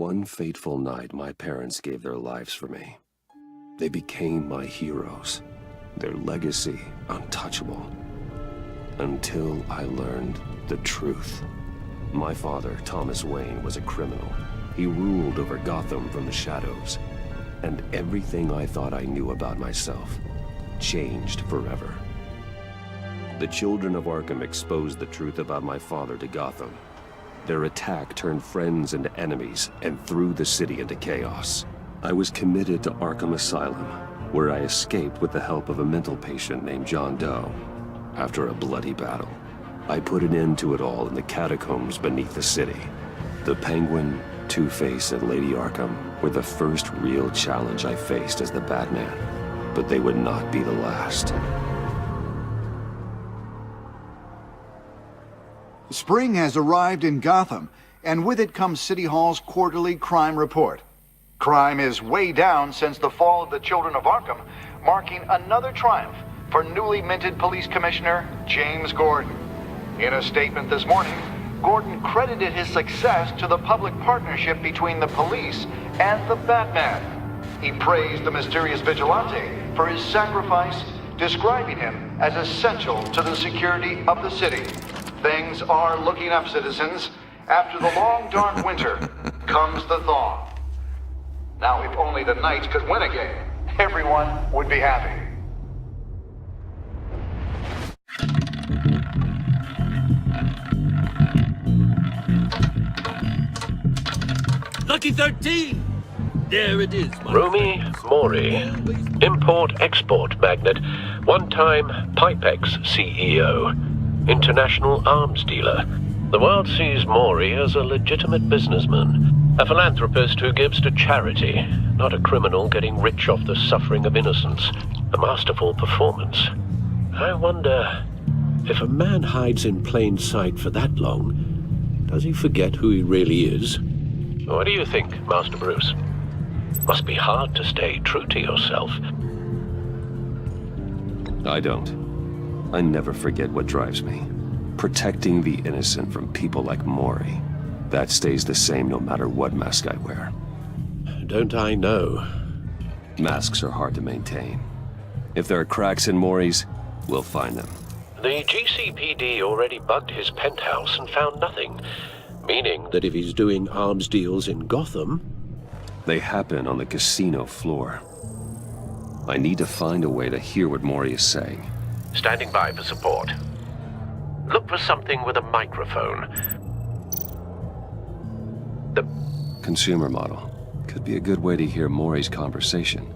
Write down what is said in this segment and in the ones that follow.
one fateful night, my parents gave their lives for me. They became my heroes, their legacy untouchable. Until I learned the truth. My father, Thomas Wayne, was a criminal. He ruled over Gotham from the shadows. And everything I thought I knew about myself changed forever. The children of Arkham exposed the truth about my father to Gotham. Their attack turned friends into enemies and threw the city into chaos. I was committed to Arkham Asylum, where I escaped with the help of a mental patient named John Doe. After a bloody battle, I put an end to it all in the catacombs beneath the city. The Penguin, Two-Face, and Lady Arkham were the first real challenge I faced as the Batman, but they would not be the last. Spring has arrived in Gotham, and with it comes City Hall's quarterly crime report. Crime is way down since the fall of the Children of Arkham, marking another triumph for newly minted Police Commissioner James Gordon. In a statement this morning, Gordon credited his success to the public partnership between the police and the Batman. He praised the mysterious vigilante for his sacrifice, describing him as essential to the security of the city. Things are looking up, citizens. After the long, dark winter comes the thaw. Now, if only the Knights could win again, everyone would be happy. Lucky 13! There it is, Rumi Mori, import-export magnate, one-time Pipex CEO, international arms dealer. The world sees Mori as a legitimate businessman, a philanthropist who gives to charity, not a criminal getting rich off the suffering of innocence. A masterful performance. I wonder, if a man hides in plain sight for that long, does he forget who he really is? What do you think, Master Bruce? Must be hard to stay true to yourself. I don't. I never forget what drives me. Protecting the innocent from people like Mori. That stays the same no matter what mask I wear. Don't I know? Masks are hard to maintain. If there are cracks in Mori's, we'll find them. The GCPD already bugged his penthouse and found nothing. Meaning that if he's doing arms deals in Gotham... They happen on the casino floor. I need to find a way to hear what Mori is saying. Standing by for support. Look for something with a microphone. The consumer model. Could be a good way to hear Mori's conversation.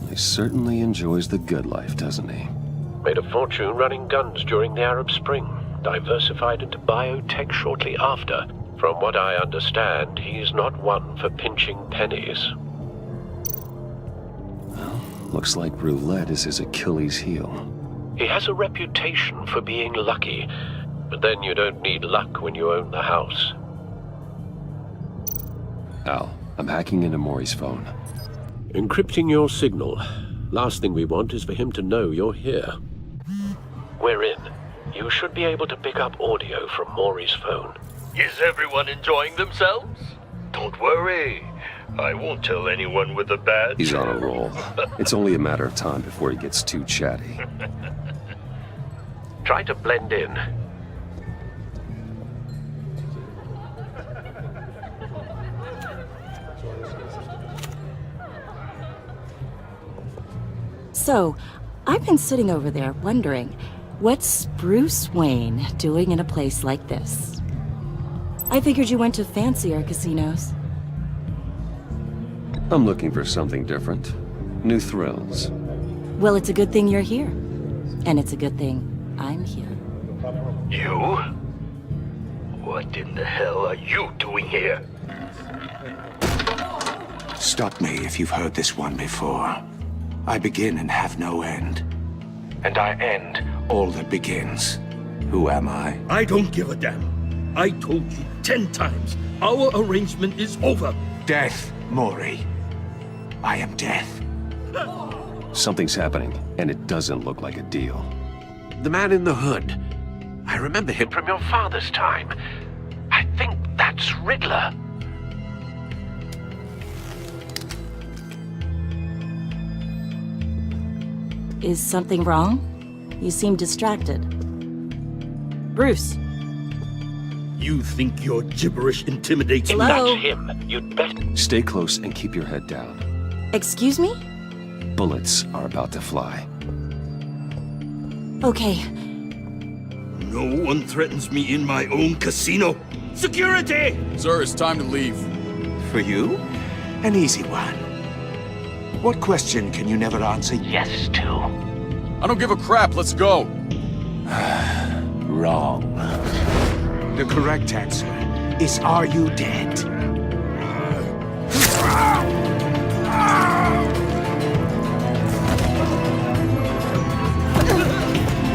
He certainly enjoys the good life, doesn't he? Made a fortune running guns during the Arab Spring. Diversified into biotech shortly after. From what I understand, he's not one for pinching pennies. Well, looks like roulette is his Achilles heel. He has a reputation for being lucky, but then you don't need luck when you own the house. Al, I'm hacking into Mori's phone. Encrypting your signal. Last thing we want is for him to know you're here. We're in. You should be able to pick up audio from Mori's phone. Is everyone enjoying themselves? Don't worry. I won't tell anyone with a badge. He's on a roll. It's only a matter of time before he gets too chatty. Try to blend in. So, I've been sitting over there wondering, what's Bruce Wayne doing in a place like this? I figured you went to fancier casinos. I'm looking for something different. New thrills. Well, it's a good thing you're here. And it's a good thing I'm here. You? What in the hell are you doing here? Stop me if you've heard this one before. I begin and have no end. And I end all that begins. Who am I? I don't give a damn. I told you 10 times. Our arrangement is over. Death, Mori. I am death. Something's happening, and it doesn't look like a deal. The man in the hood. I remember him from your father's time. I think That's Riddler. Is something wrong? You seem distracted. Bruce. You think your gibberish intimidates If me? Hello? that's him, you'd better... Stay close and keep your head down. Excuse me? Bullets are about to fly. Okay. No one threatens me in my own casino. Security! Sir, it's time to leave. For you? An easy one. What question can you never answer yes to? I don't give a crap, let's go. Wrong. The correct answer is, are you dead?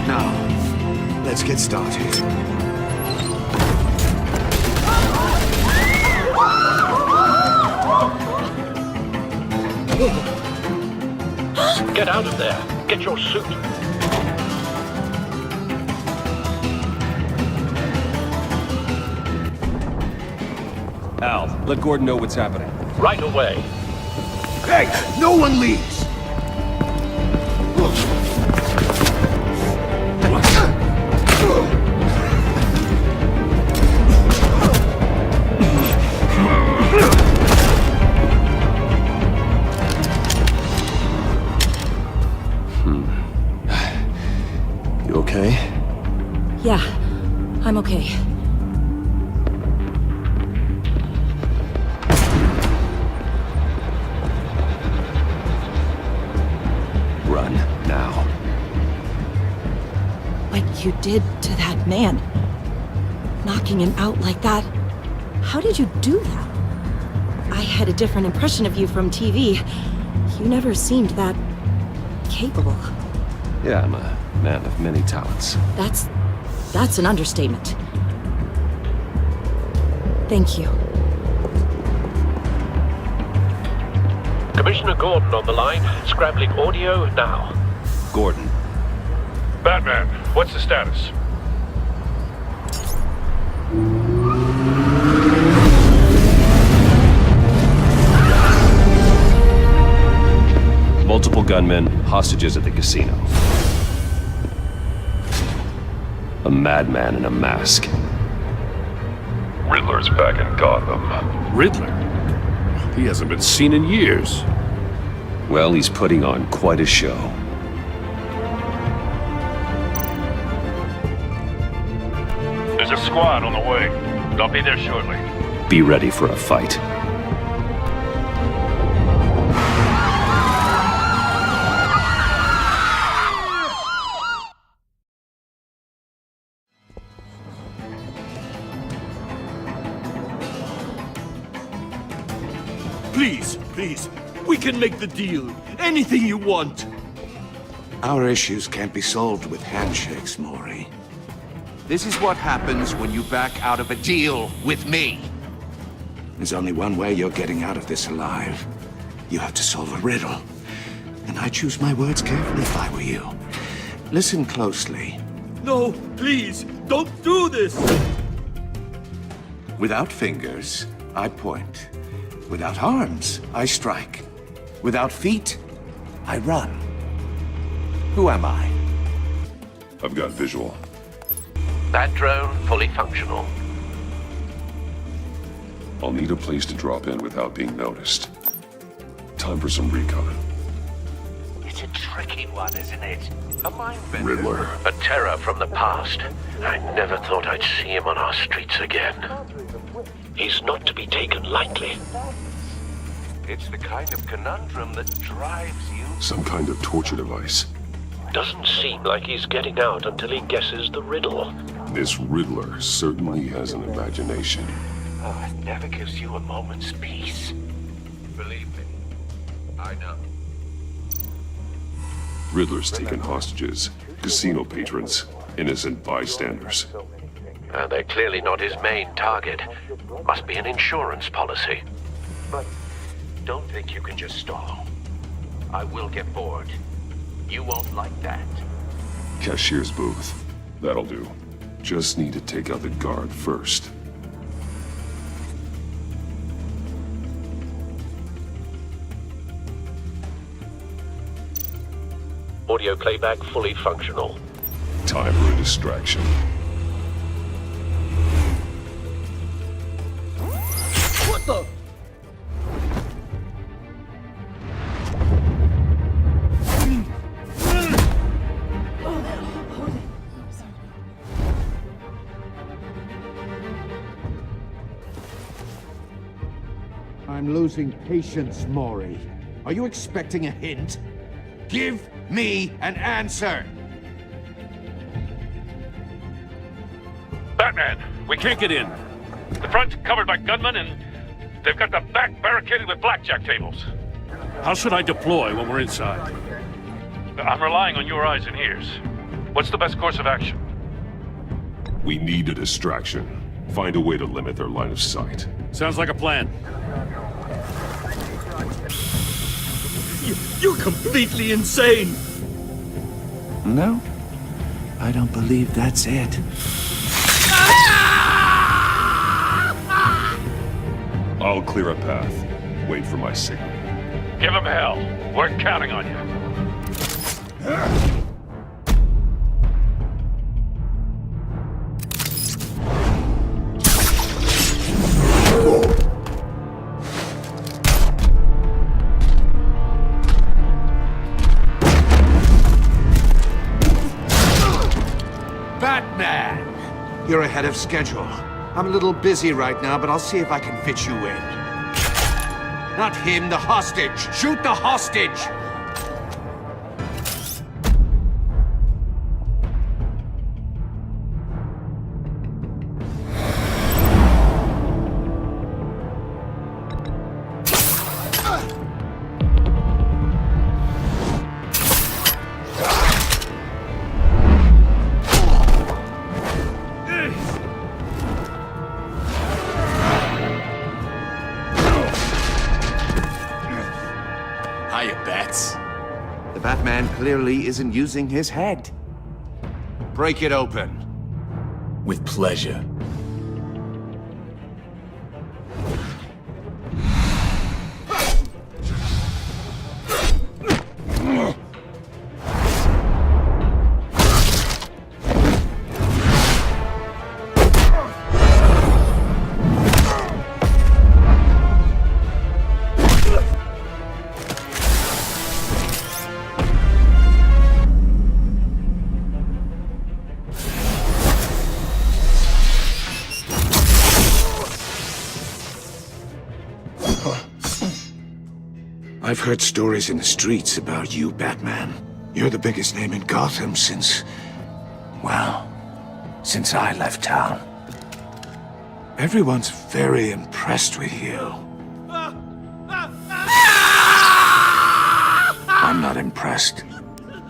Now, let's get started. Get out of there. Get your suit. Al, let Gordon know what's happening. Right away. Hey, no one leaves! You okay? Yeah, I'm okay. Run, now. What you did to that man. Knocking him out like that. How did you do that? I had a different impression of you from TV. You never seemed that... capable. Yeah, I'm a man of many talents. That's an understatement. Thank you. Commissioner Gordon on the line. Scrambling audio now. Gordon. Batman, what's the status? Multiple gunmen, hostages at the casino. A madman in a mask. Riddler's back in Gotham. Riddler? He hasn't been seen in years. Well, he's putting on quite a show. There's a squad on the way. They'll be there shortly. Be ready for a fight. Please, we can make the deal. Anything you want. Our issues can't be solved with handshakes, Maury. This is what happens when you back out of a deal with me. There's only one way you're getting out of this alive. You have to solve a riddle. And I choose my words carefully if I were you. Listen closely. No, please, don't do this. Without fingers, I point. Without arms, I strike. Without feet, I run. Who am I? I've got visual. That drone fully functional. I'll need a place to drop in without being noticed. Time for some recon. It's a tricky one, isn't it? A mind bender. Riddler. A terror from the past. I never thought I'd see him on our streets again. He's not to be taken lightly. It's the kind of conundrum that drives you. Some kind of torture device. Doesn't seem like he's getting out until he guesses the riddle. This Riddler certainly has an imagination. Oh, it never gives you a moment's peace. Believe me, I know. Riddler's taken hostages, casino patrons, innocent bystanders. They're clearly not his main target. Must be an insurance policy. But don't think you can just stall. I will get bored. You won't like that. Cashier's booth. That'll do. Just need to take out the guard first. Audio playback fully functional. Time for a distraction. What the? I'm losing patience, Maury. Are you expecting a hint? Give me an answer! Batman, we can't get in. The front's covered by gunmen, and they've got the back barricaded with blackjack tables. How should I deploy when we're inside? I'm relying on your eyes and ears. What's the best course of action? We need a distraction. Find a way to limit their line of sight. Sounds like a plan. You're completely insane! No, I don't believe that's it. I'll clear a path. Wait for my signal. Give him hell. We're counting on you. Batman! You're ahead of schedule. I'm a little busy right now, but I'll see if I can fit you in. Not him, the hostage! Shoot the hostage! The Batman clearly isn't using his head. Break it open. With pleasure. I've heard stories in the streets about you, Batman. You're the biggest name in Gotham since... well, since I left town. Everyone's very impressed with you. I'm not impressed.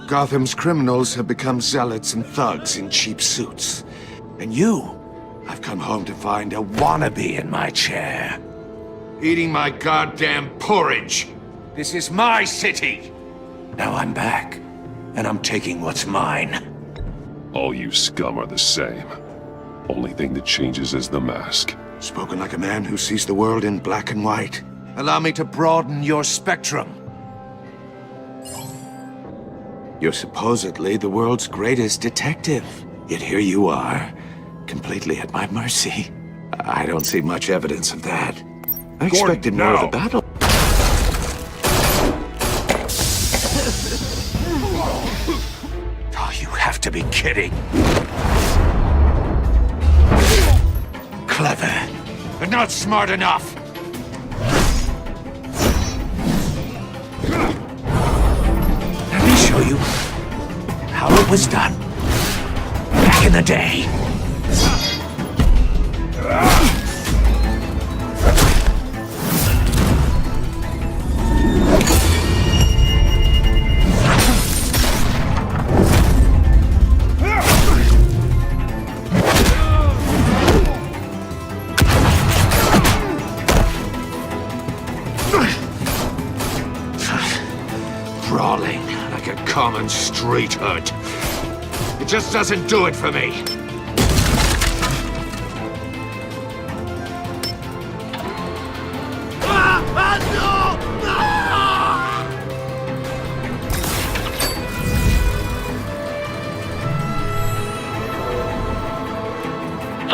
Gotham's criminals have become zealots and thugs in cheap suits. And you, I've come home to find a wannabe in my chair. Eating my goddamn porridge. This is my city! Now I'm back, and I'm taking what's mine. All you scum are the same. Only thing that changes is the mask. Spoken like a man who sees the world in black and white. Allow me to broaden your spectrum. You're supposedly the world's greatest detective. Yet here you are, completely at my mercy. I don't see much evidence of that. I expected more of a battle. Oh, you have to be kidding. Clever, but not smart enough. Let me show you how it was done back in the day. Crawling like a common street hood. It just doesn't do it for me.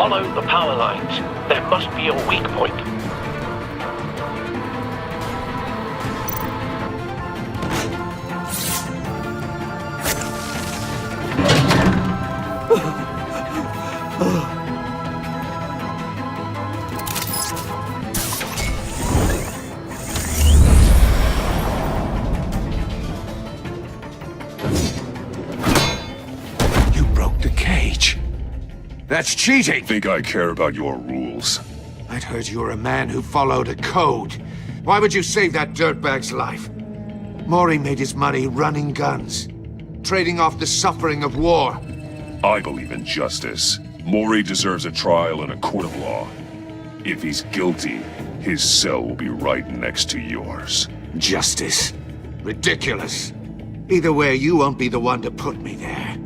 Follow the power lines. There must be a weak point. You broke the cage. That's cheating! Think I care about your rules? I'd heard you were a man who followed a code. Why would you save that dirtbag's life? Maury made his money running guns, trading off the suffering of war. I believe in justice. Maury deserves a trial in a court of law. If he's guilty, his cell will be right next to yours. Justice. Ridiculous. Either way, you won't be the one to put me there.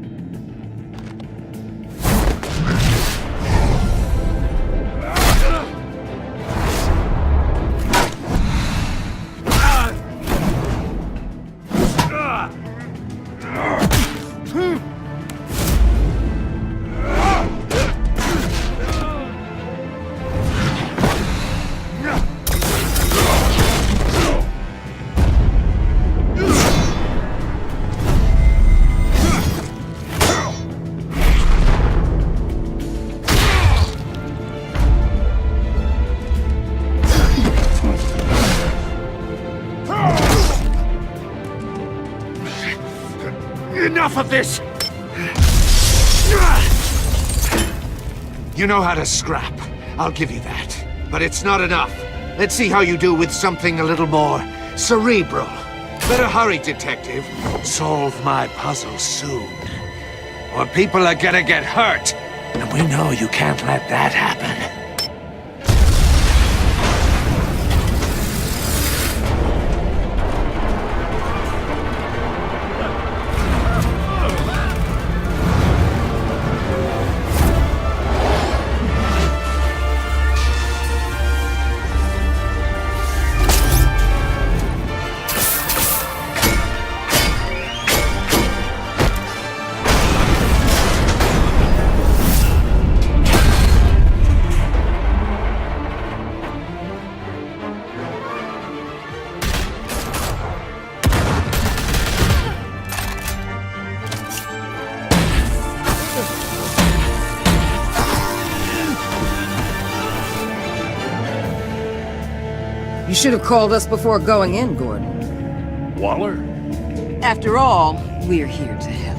Enough of this! You know how to scrap. I'll give you that. But it's not enough. Let's see how you do with something a little more cerebral. Better hurry, detective. Solve my puzzle soon. Or people are gonna get hurt. And we know you can't let that happen. You should have called us before going in, Gordon. Waller? After all, we're here to help.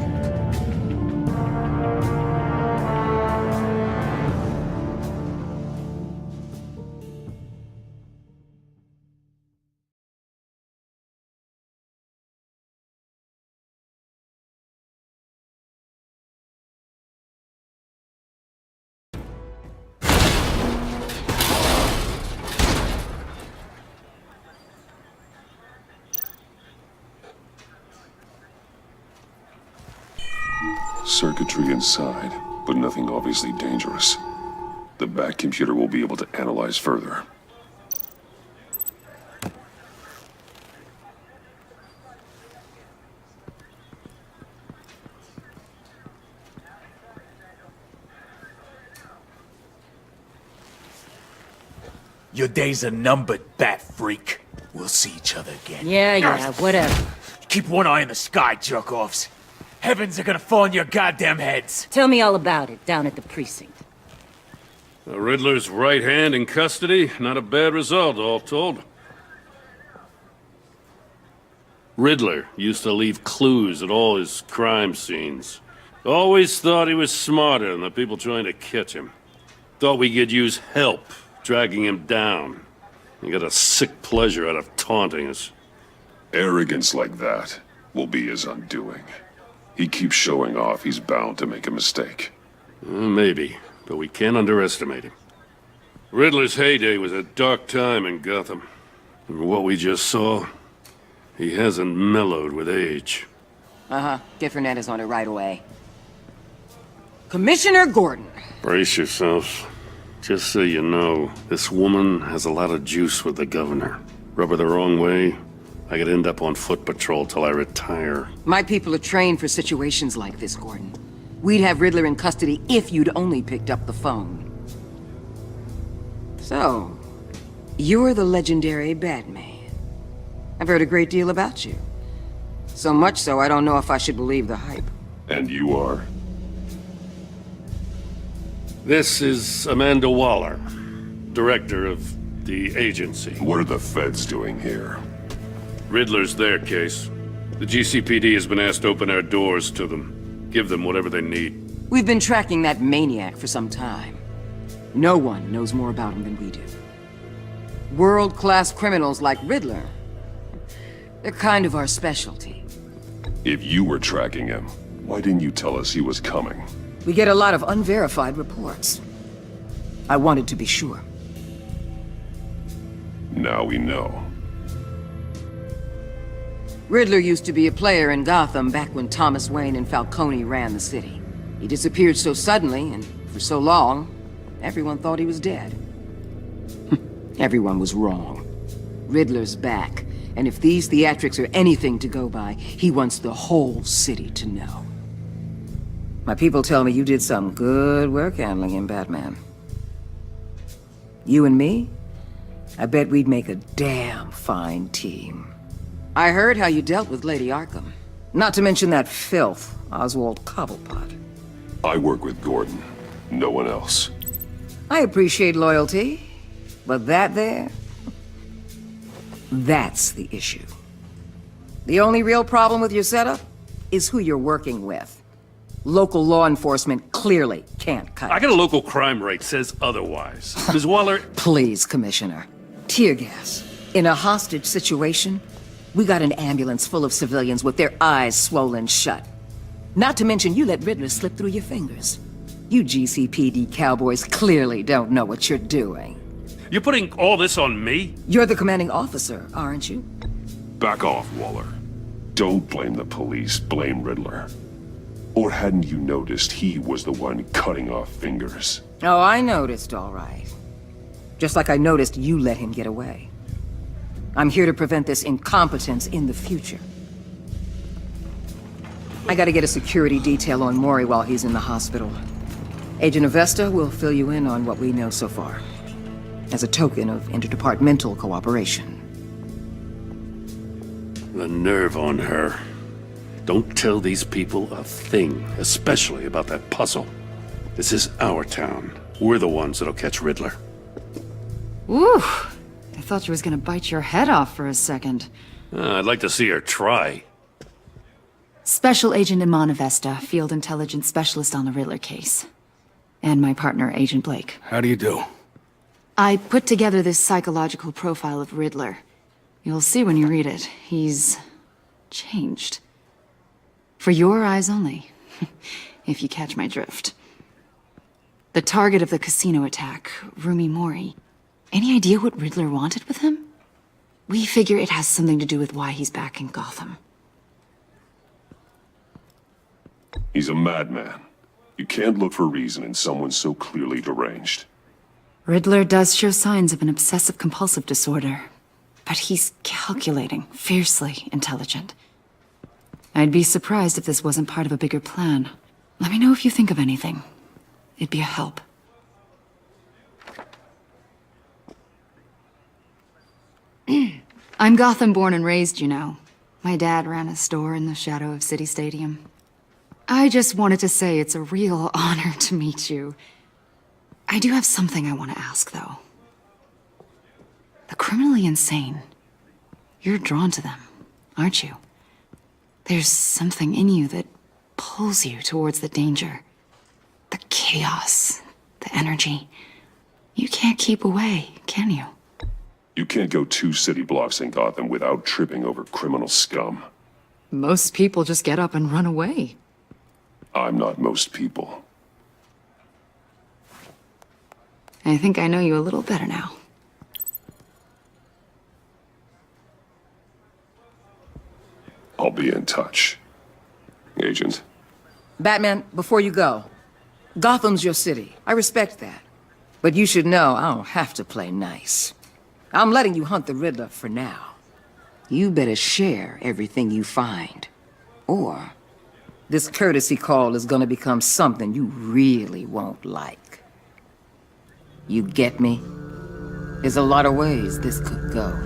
Circuitry inside, but nothing obviously dangerous. The back computer will be able to analyze further. Your days are numbered, bat freak. We'll see each other again. Yeah, whatever. Keep one eye in the sky, jerk-offs. Heavens are gonna fall on your goddamn heads. Tell me all about it down at the precinct. The Riddler's right hand in custody. Not a bad result, all told. Riddler used to leave clues at all his crime scenes. Always thought he was smarter than the people trying to catch him. Thought we could use help dragging him down. He got a sick pleasure out of taunting us. Arrogance like that will be his undoing. He keeps showing off, he's bound to make a mistake. Maybe, but we can't underestimate him. Riddler's heyday was a dark time in Gotham. And what we just saw, he hasn't mellowed with age. Uh-huh. Get Fernandez on it right away. Commissioner Gordon. Brace yourselves. Just so you know, this woman has a lot of juice with the governor. Rub her the wrong way, I could end up on foot patrol till I retire. My people are trained for situations like this, Gordon. We'd have Riddler in custody if you'd only picked up the phone. So, you're the legendary Batman. I've heard a great deal about you. So much so, I don't know if I should believe the hype. And you are? This is Amanda Waller, director of the agency. What are the feds doing here? Riddler's their case. The GCPD has been asked to open our doors to them. Give them whatever they need. We've been tracking that maniac for some time. No one knows more about him than we do. World-class criminals like Riddler. They're kind of our specialty. If you were tracking him, why didn't you tell us he was coming? We get a lot of unverified reports. I wanted to be sure. Now we know. Riddler used to be a player in Gotham back when Thomas Wayne and Falcone ran the city. He disappeared so suddenly and for so long, everyone thought he was dead. Everyone was wrong. Riddler's back, and if these theatrics are anything to go by, he wants the whole city to know. My people tell me you did some good work handling him, Batman. You and me? I bet we'd make a damn fine team. I heard how you dealt with Lady Arkham. Not to mention that filth, Oswald Cobblepot. I work with Gordon. No one else. I appreciate loyalty, but that there... that's the issue. The only real problem with your setup is who you're working with. Local law enforcement clearly can't cut I it. got a local crime rate says otherwise. Ms. Waller... Please, Commissioner. Tear gas. In a hostage situation, we got an ambulance full of civilians with their eyes swollen shut. Not to mention you let Riddler slip through your fingers. You GCPD cowboys clearly don't know what you're doing. You're putting all this on me? You're the commanding officer, aren't you? Back off, Waller. Don't blame the police, blame Riddler. Or hadn't you noticed he was the one cutting off fingers? Oh, I noticed, all right. Just like I noticed you let him get away. I'm here to prevent this incompetence in the future. I gotta get a security detail on Maury while he's in the hospital. Agent Avesta will fill you in on what we know so far, as a token of interdepartmental cooperation. The nerve on her. Don't tell these people a thing, especially about that puzzle. This is our town. We're the ones that'll catch Riddler. Ooh, I thought she was gonna bite your head off for a second. I'd like to see her try. Special Agent Iman Avesta, Field Intelligence Specialist on the Riddler case. And my partner, Agent Blake. How do you do? I put together this psychological profile of Riddler. You'll see when you read it. He's... changed. For your eyes only, if you catch my drift. The target of the casino attack, Rumi Mori. Any idea what Riddler wanted with him? We figure it has something to do with why he's back in Gotham. He's a madman. You can't look for reason in someone so clearly deranged. Riddler does show signs of an obsessive-compulsive disorder, but he's calculating, fiercely intelligent. I'd be surprised if this wasn't part of a bigger plan. Let me know if you think of anything. It'd be a help. I'm Gotham born and raised, you know. My dad ran a store in the shadow of City Stadium. I just wanted to say it's a real honor to meet you. I do have something I want to ask, though. The criminally insane. You're drawn to them, aren't you? There's something in you that pulls you towards the danger. The chaos, the energy. You can't keep away, can you? You can't go 2 city blocks in Gotham without tripping over criminal scum. Most people just get up and run away. I'm not most people. I think I know you a little better now. I'll be in touch. Agent. Batman, before you go, Gotham's your city. I respect that. But you should know I don't have to play nice. I'm letting you hunt the Riddler for now. You better share everything you find. Or this courtesy call is gonna become something you really won't like. You get me? There's a lot of ways this could go.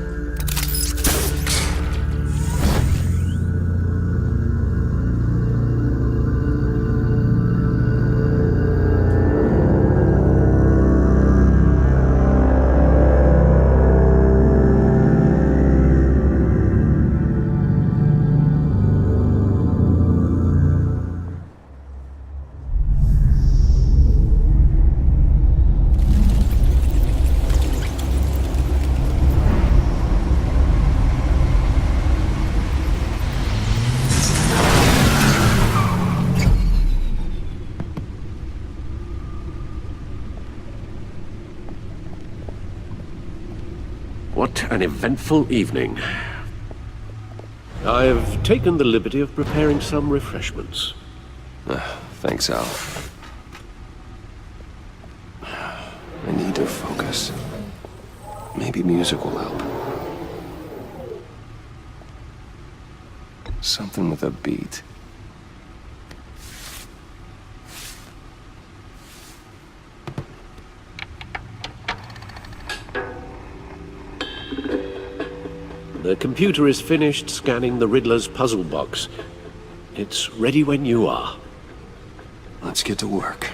What an eventful evening. I've taken the liberty of preparing some refreshments. Thanks, Al. I need to focus. Maybe music will help. Something with a beat. The computer is finished scanning the Riddler's puzzle box. It's ready when you are. Let's get to work.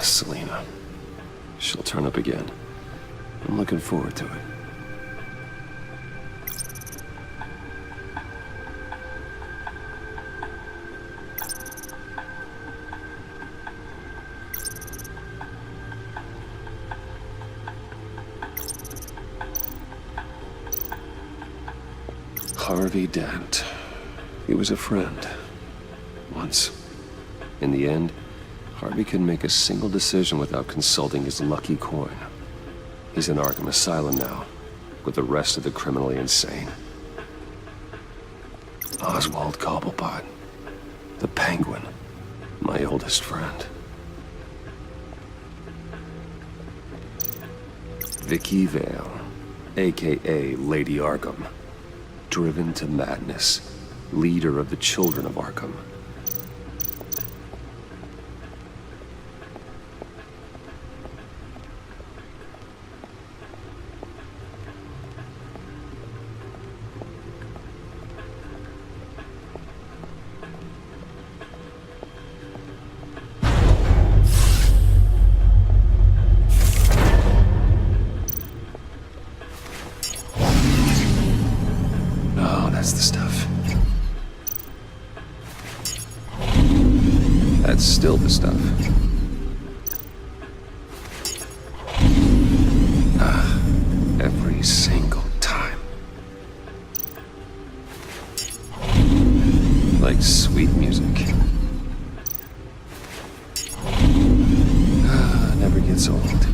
Selena. She'll turn up again. I'm looking forward to it. Harvey Dent. He was a friend. Once. In the end, Harvey couldn't make a single decision without consulting his lucky coin. He's in Arkham Asylum now, with the rest of the criminally insane. Oswald Cobblepot. The Penguin. My oldest friend. Vicky Vale, a.k.a. Lady Arkham. Driven to madness. Leader of the Children of Arkham. That's the stuff. That's still the stuff. Every single time. Like sweet music. Never gets old.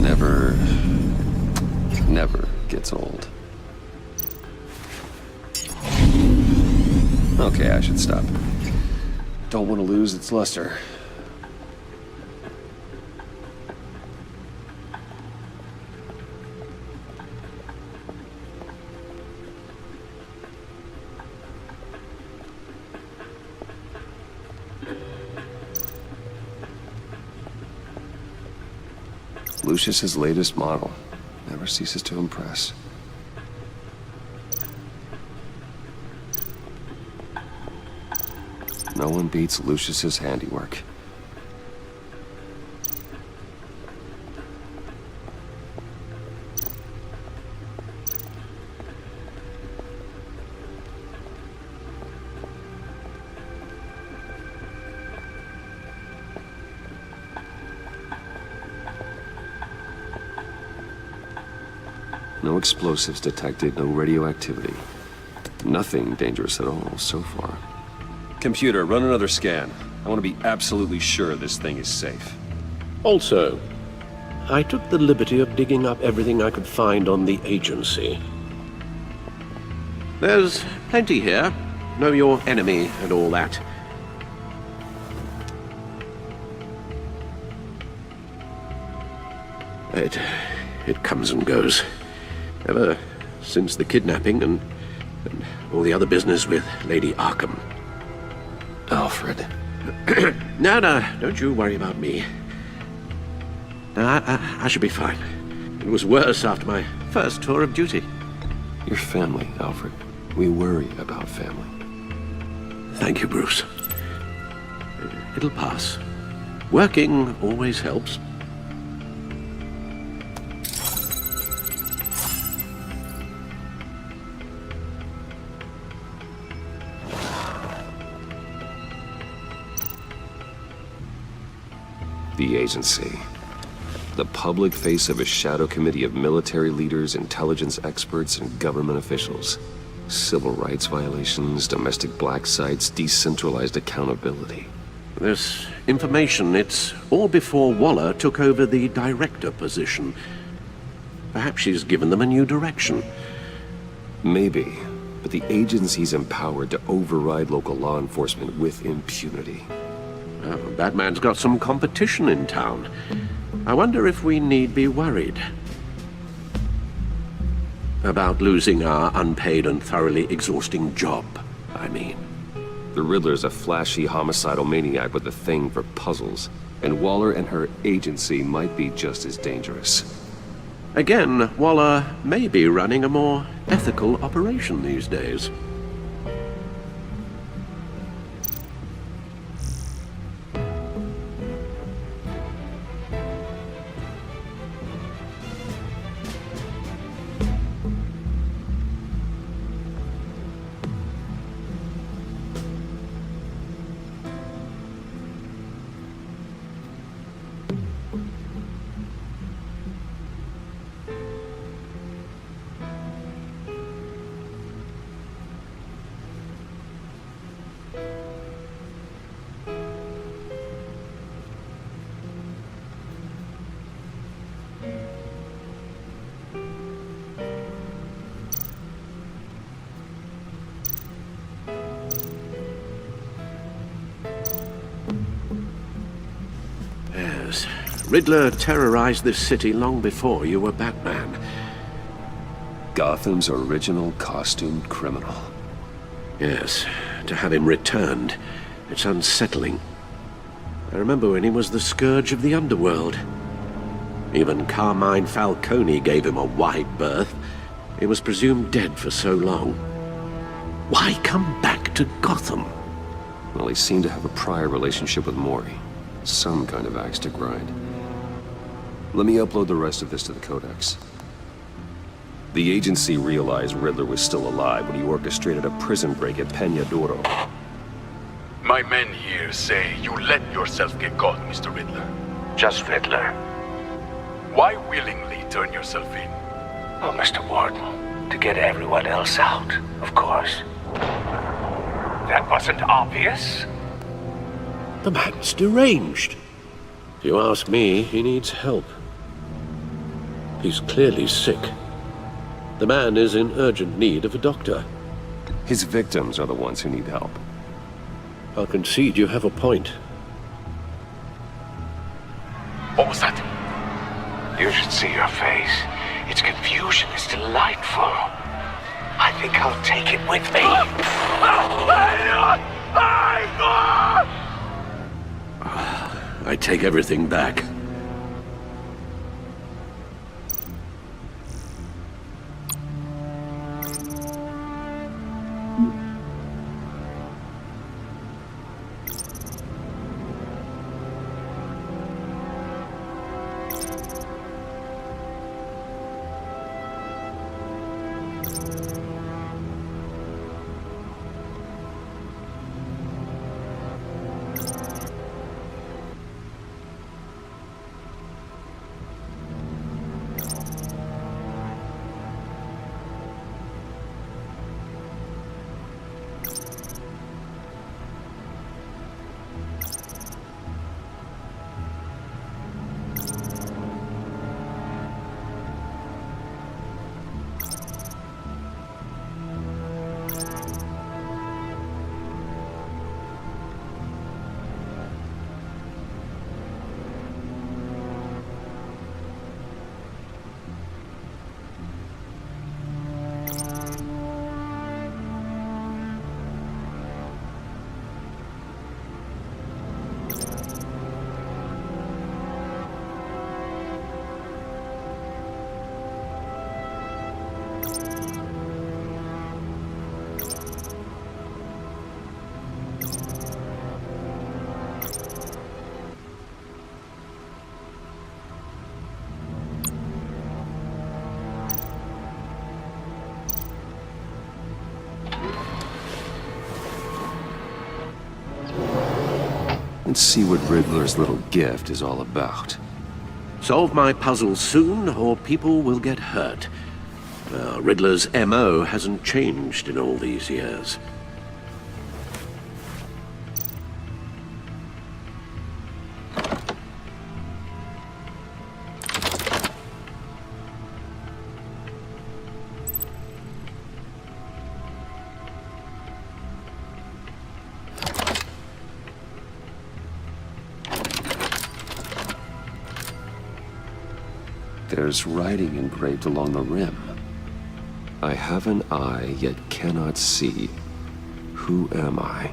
Never gets old. Okay, I should stop. Don't want to lose its luster. Lucius's latest model. Never ceases to impress. No one beats Lucius's handiwork. No explosives detected, no radioactivity. Nothing dangerous at all so far. Computer, run another scan. I want to be absolutely sure this thing is safe. Also, I took the liberty of digging up everything I could find on the agency. There's plenty here. Know your enemy and all that. It comes and goes. Ever since the kidnapping and all the other business with Lady Arkham. Alfred. No, don't you worry about me. No, I should be fine. It was worse after my first tour of duty. Your family, Alfred. We worry about family. Thank you, Bruce. It'll pass. Working always helps. The agency. The public face of a shadow committee of military leaders, intelligence experts, and government officials. Civil rights violations, domestic black sites, decentralized accountability. This information, it's all before Waller took over the director position. Perhaps she's given them a new direction. Maybe, but the agency's empowered to override local law enforcement with impunity. Oh, Batman's got some competition in town. I wonder if we need be worried about losing our unpaid and thoroughly exhausting job, I mean. The Riddler's a flashy homicidal maniac with a thing for puzzles, and Waller and her agency might be just as dangerous. Again, Waller may be running a more ethical operation these days. Yes, Riddler terrorized this city long before you were Batman. Gotham's original costumed criminal. Yes, to have him returned, it's unsettling. I remember when he was the scourge of the underworld. Even Carmine Falcone gave him a wide berth. He was presumed dead for so long. Why come back to Gotham? Well, he seemed to have a prior relationship with Mori. Some kind of axe to grind. Let me upload the rest of this to the Codex. The agency realized Riddler was still alive when he orchestrated a prison break at Peña Duro. My men here say you let yourself get caught, Mr. Riddler. Just Riddler. Why willingly turn yourself in? Oh, Mr. Warden, to get everyone else out, of course. That wasn't obvious? The man's deranged. If you ask me, he needs help. He's clearly sick. The man is in urgent need of a doctor. His victims are the ones who need help. I'll concede you have a point. What was that? You should see your face. Its confusion is delightful. I think I'll take it with me. I take everything back. and see what Riddler's little gift is all about. Solve my puzzle soon, or people will get hurt. Riddler's MO hasn't changed in all these years. There's writing engraved along the rim. I have an eye, yet cannot see. Who am I?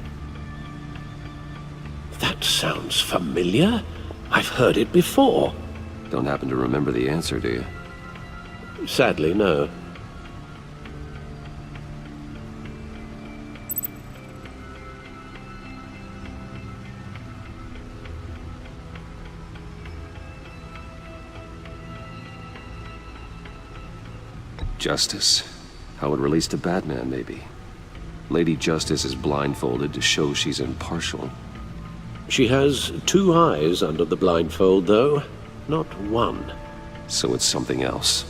That sounds familiar. I've heard it before. Don't happen to remember the answer, do you? Sadly, no. Justice? How it relates to Batman, maybe. Lady Justice is blindfolded to show she's impartial. She has 2 eyes under the blindfold, though. Not 1. So it's something else.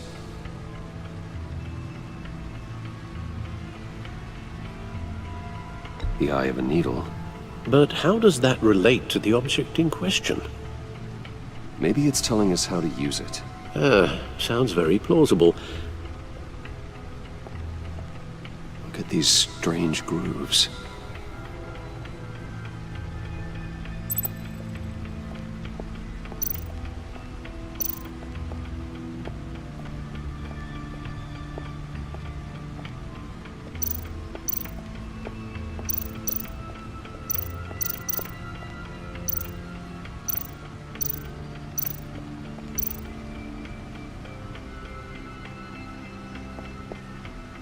The eye of a needle. But how does that relate to the object in question? Maybe it's telling us how to use it. Sounds very plausible. Look at these strange grooves.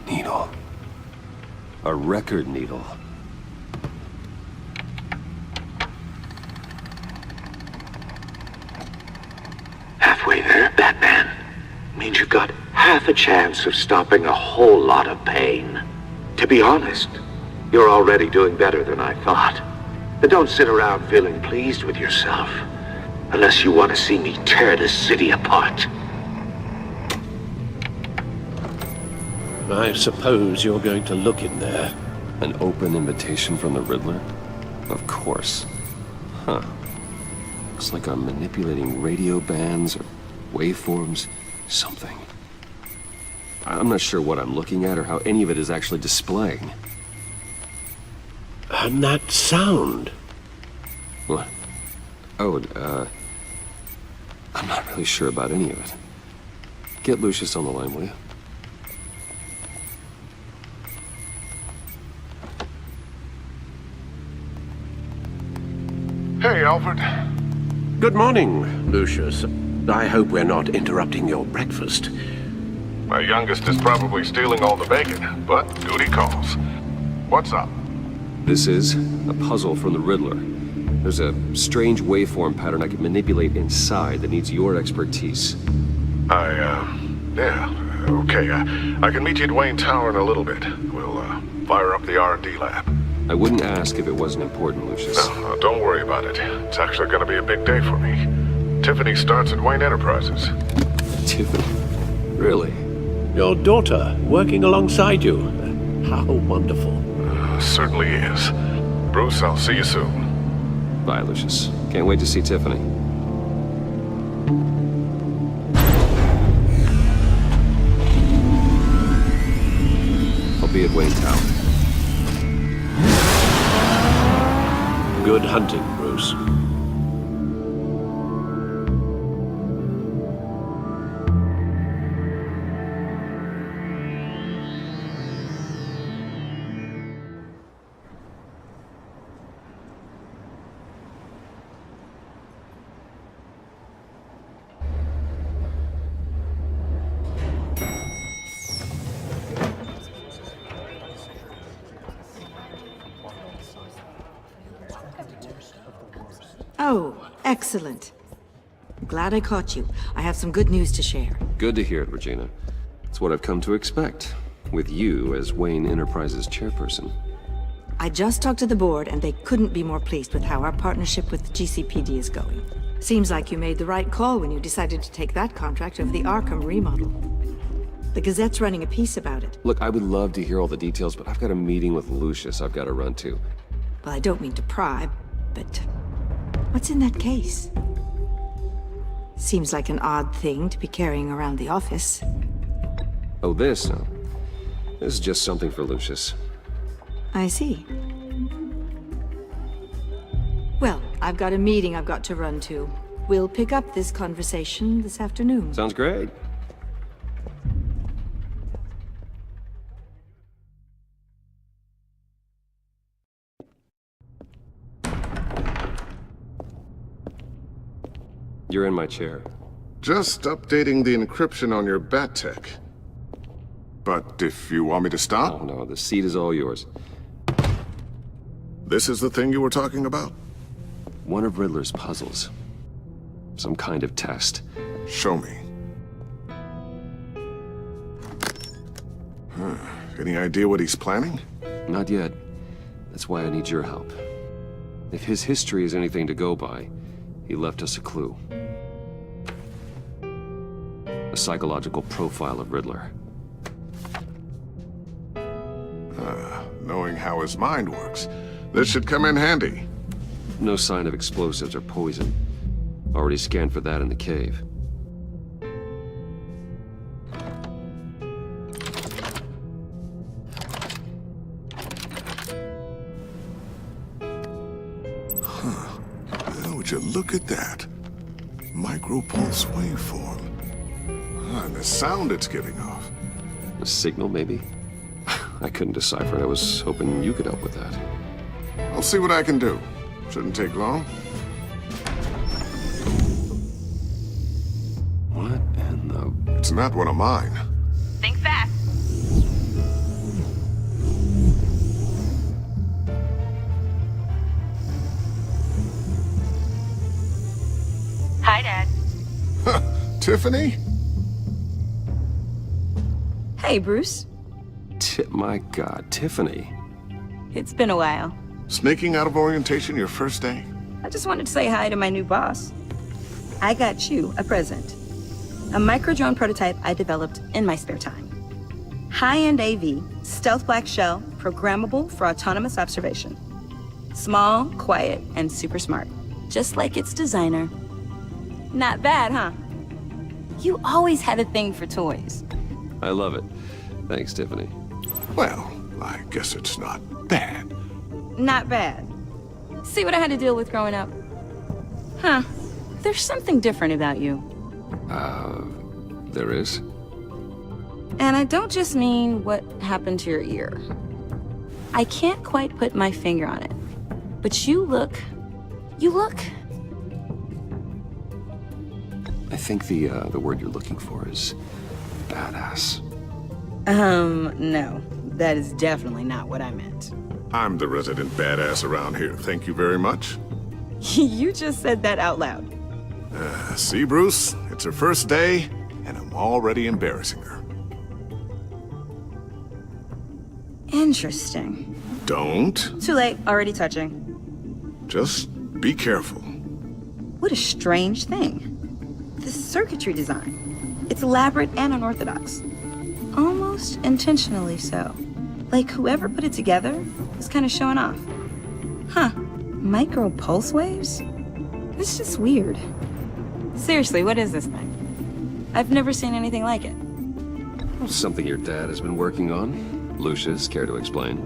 Needle. A record needle. Halfway there, Batman. Means you've got half a chance of stopping a whole lot of pain. To be honest, you're already doing better than I thought. But don't sit around feeling pleased with yourself. Unless you want to see me tear this city apart. I suppose you're going to look in there. An open invitation from the Riddler? Of course. Huh. Looks like I'm manipulating radio bands or waveforms. Something. I'm not sure what I'm looking at or how any of it is actually displaying. And that sound. What? Oh, I'm not really sure about any of it. Get Lucius on the line, will you? Hey, Alfred. Good morning, Lucius. I hope we're not interrupting your breakfast. My youngest is probably stealing all the bacon, but duty calls. What's up? This is a puzzle from the Riddler. There's a strange waveform pattern I can manipulate inside that needs your expertise. Yeah, okay. I can meet you at Wayne Tower in a little bit. We'll, fire up the R&D lab. I wouldn't ask if it wasn't important, Lucius. No, don't worry about it. It's actually gonna be a big day for me. Tiffany starts at Wayne Enterprises. Tiffany? Really? Your daughter, working alongside you. How wonderful. Certainly is. Bruce, I'll see you soon. Bye, Lucius. Can't wait to see Tiffany. I'll be at Wayne Tower. Good hunting, Bruce. Oh, excellent. Glad I caught you. I have some good news to share. Good to hear it, Regina. It's what I've come to expect, with you as Wayne Enterprises chairperson. I just talked to the board, and they couldn't be more pleased with how our partnership with GCPD is going. Seems like you made the right call when you decided to take that contract over the Arkham remodel. The Gazette's running a piece about it. Look, I would love to hear all the details, but I've got a meeting with Lucius I've got to run to. Well, I don't mean to pry, but what's in that case? Seems like an odd thing to be carrying around the office. Oh, this? No. This is just something for Lucius. I see. Well, I've got a meeting I've got to run to. We'll pick up this conversation this afternoon. Sounds great. You're in my chair. Just updating the encryption on your bat tech. But if you want me to stop? Oh, no, the seat is all yours. This is the thing you were talking about? One of Riddler's puzzles. Some kind of test. Show me. Any idea what he's planning? Not yet. That's why I need your help. If his history is anything to go by, he left us a clue. A psychological profile of Riddler. Knowing how his mind works, this should come in handy. No sign of explosives or poison. Already scanned for that in the cave. Well, would you look at that? Micropulse waveform. And the sound it's giving off. A signal, maybe? I couldn't decipher it. I was hoping you could help with that. I'll see what I can do. Shouldn't take long. What in the... It's not one of mine. Think fast. Hi, Dad. Tiffany? Hey, Bruce. My God, Tiffany. It's been a while. Sneaking out of orientation your first day? I just wanted to say hi to my new boss. I got you a present. A micro-drone prototype I developed in my spare time. High-end AV, stealth black shell, programmable for autonomous observation. Small, quiet, and super smart. Just like its designer. Not bad, huh? You always had a thing for toys. I love it. Thanks, Tiffany. Well, I guess it's not bad. Not bad. See what I had to deal with growing up? Huh. There's something different about you. There is? And I don't just mean what happened to your ear. I can't quite put my finger on it. But you look... I think the word you're looking for is badass. No. That is definitely not what I meant. I'm the resident badass around here. Thank you very much. You just said that out loud. See, Bruce? It's her first day, and I'm already embarrassing her. Interesting. Don't. Too late. Already touching. Just be careful. What a strange thing. The circuitry design. It's elaborate and unorthodox. Almost intentionally so. Like whoever put it together was kind of showing off. Huh. Micro pulse waves? It's just weird. Seriously, what is this thing? I've never seen anything like it. Something your dad has been working on. Lucius, care to explain?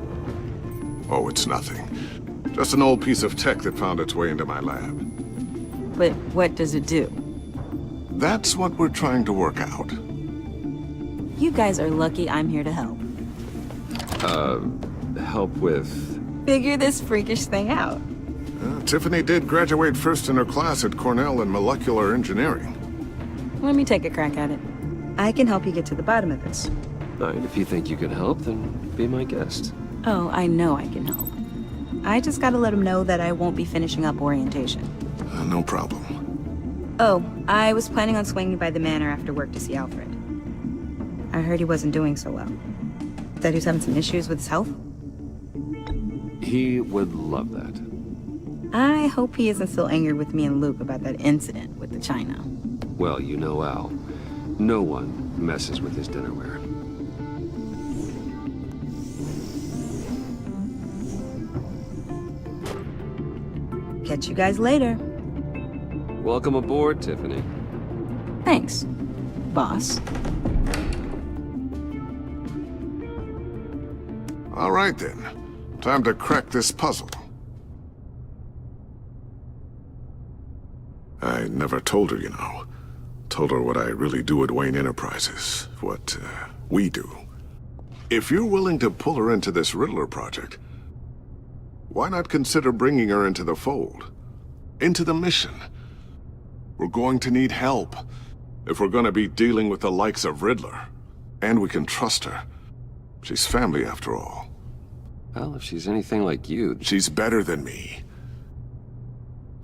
Oh, it's nothing. Just an old piece of tech that found its way into my lab. But what does it do? That's what we're trying to work out. You guys are lucky I'm here to help. Help with... Figure this freakish thing out. Tiffany did graduate first in her class at Cornell in molecular engineering. Let me take a crack at it. I can help you get to the bottom of this. All right, if you think you can help, then be my guest. Oh, I know I can help. I just gotta let him know that I won't be finishing up orientation. No problem. Oh, I was planning on swinging by the manor after work to see Alfred. I heard he wasn't doing so well. That he was having some issues with his health? He would love that. I hope he isn't still angry with me and Luke about that incident with the China. Well, you know Al. No one messes with his dinnerware. Catch you guys later. Welcome aboard, Tiffany. Thanks, boss. All right then. Time to crack this puzzle. I never told her, you know. Told her what I really do at Wayne Enterprises. What, we do. If you're willing to pull her into this Riddler project, why not consider bringing her into the fold? Into the mission? We're going to need help if we're going to be dealing with the likes of Riddler. And we can trust her. She's family after all. Well, if she's anything like you... She's better than me.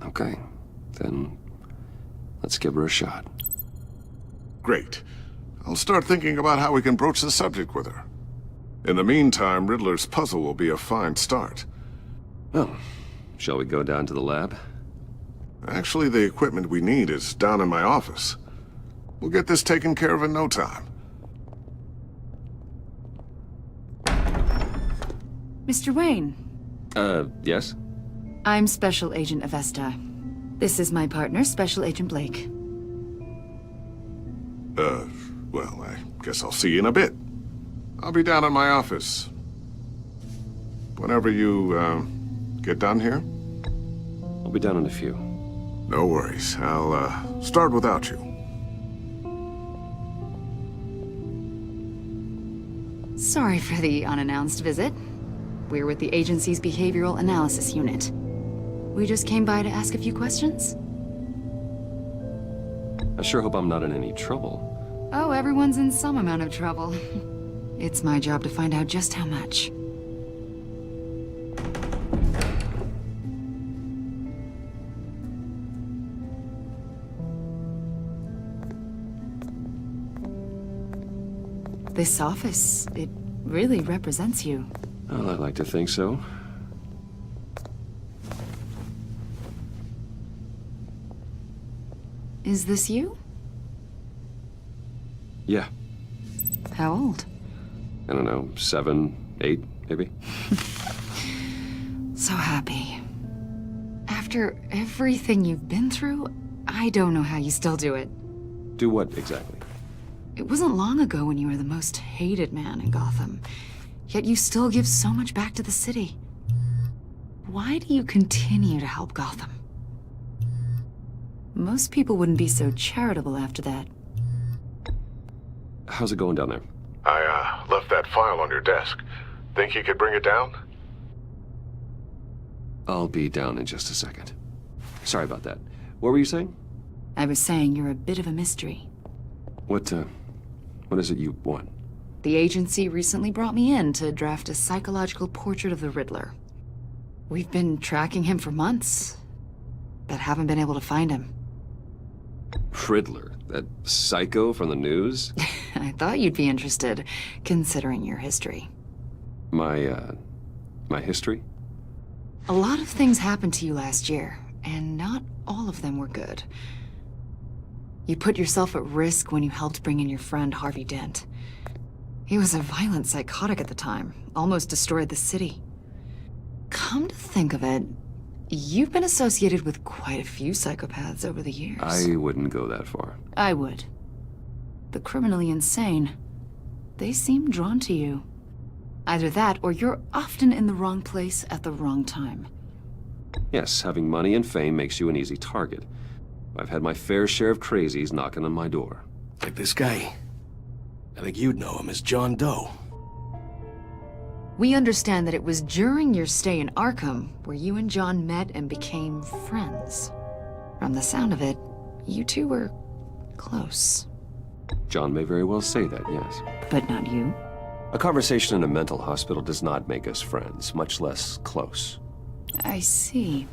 Okay, then let's give her a shot. Great. I'll start thinking about how we can broach the subject with her. In the meantime, Riddler's puzzle will be a fine start. Well, shall we go down to the lab? Actually, the equipment we need is down in my office. We'll get this taken care of in no time. Mr. Wayne. Yes? I'm Special Agent Avesta. This is my partner, Special Agent Blake. Well, I guess I'll see you in a bit. I'll be down in my office. Whenever you, get done here? I'll be down in a few. No worries. I'll, start without you. Sorry for the unannounced visit. We're with the agency's Behavioral Analysis Unit. We just came by to ask a few questions. I sure hope I'm not in any trouble. Oh, everyone's in some amount of trouble. It's my job to find out just how much. This office, it really represents you. Well, I'd like to think so. Is this you? Yeah. How old? I don't know, 7, 8, maybe? So happy. After everything you've been through, I don't know how you still do it. Do what, exactly? It wasn't long ago when you were the most hated man in Gotham, yet you still give so much back to the city. Why do you continue to help Gotham? Most people wouldn't be so charitable after that. How's it going down there? I, left that file on your desk. Think you could bring it down? I'll be down in just a second. Sorry about that. What were you saying? I was saying you're a bit of a mystery. What is it you want? The agency recently brought me in to draft a psychological portrait of the Riddler. We've been tracking him for months, but haven't been able to find him. Riddler? That psycho from the news? I thought you'd be interested, considering your history. My history? A lot of things happened to you last year, and not all of them were good. You put yourself at risk when you helped bring in your friend Harvey Dent. He was a violent psychotic at the time, almost destroyed the city. Come to think of it, you've been associated with quite a few psychopaths over the years. I wouldn't go that far. I would. The criminally insane. They seem drawn to you. Either that, or you're often in the wrong place at the wrong time. Yes, having money and fame makes you an easy target. I've had my fair share of crazies knocking on my door. Like this guy. I think you'd know him as John Doe. We understand that it was during your stay in Arkham where you and John met and became friends. From the sound of it, you two were close. John may very well say that, yes. But not you. A conversation in a mental hospital does not make us friends, much less close. I see.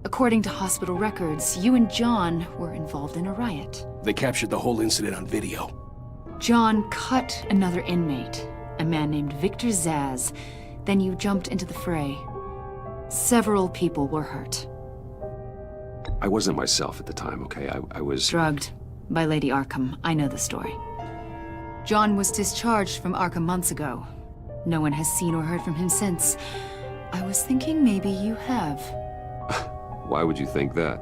According to hospital records, you and John were involved in a riot. They captured the whole incident on video. John cut another inmate, a man named Victor Zaz. Then you jumped into the fray. Several people were hurt. I wasn't myself at the time, okay? I was... Drugged by Lady Arkham. I know the story. John was discharged from Arkham months ago. No one has seen or heard from him since. I was thinking maybe you have. Why would you think that?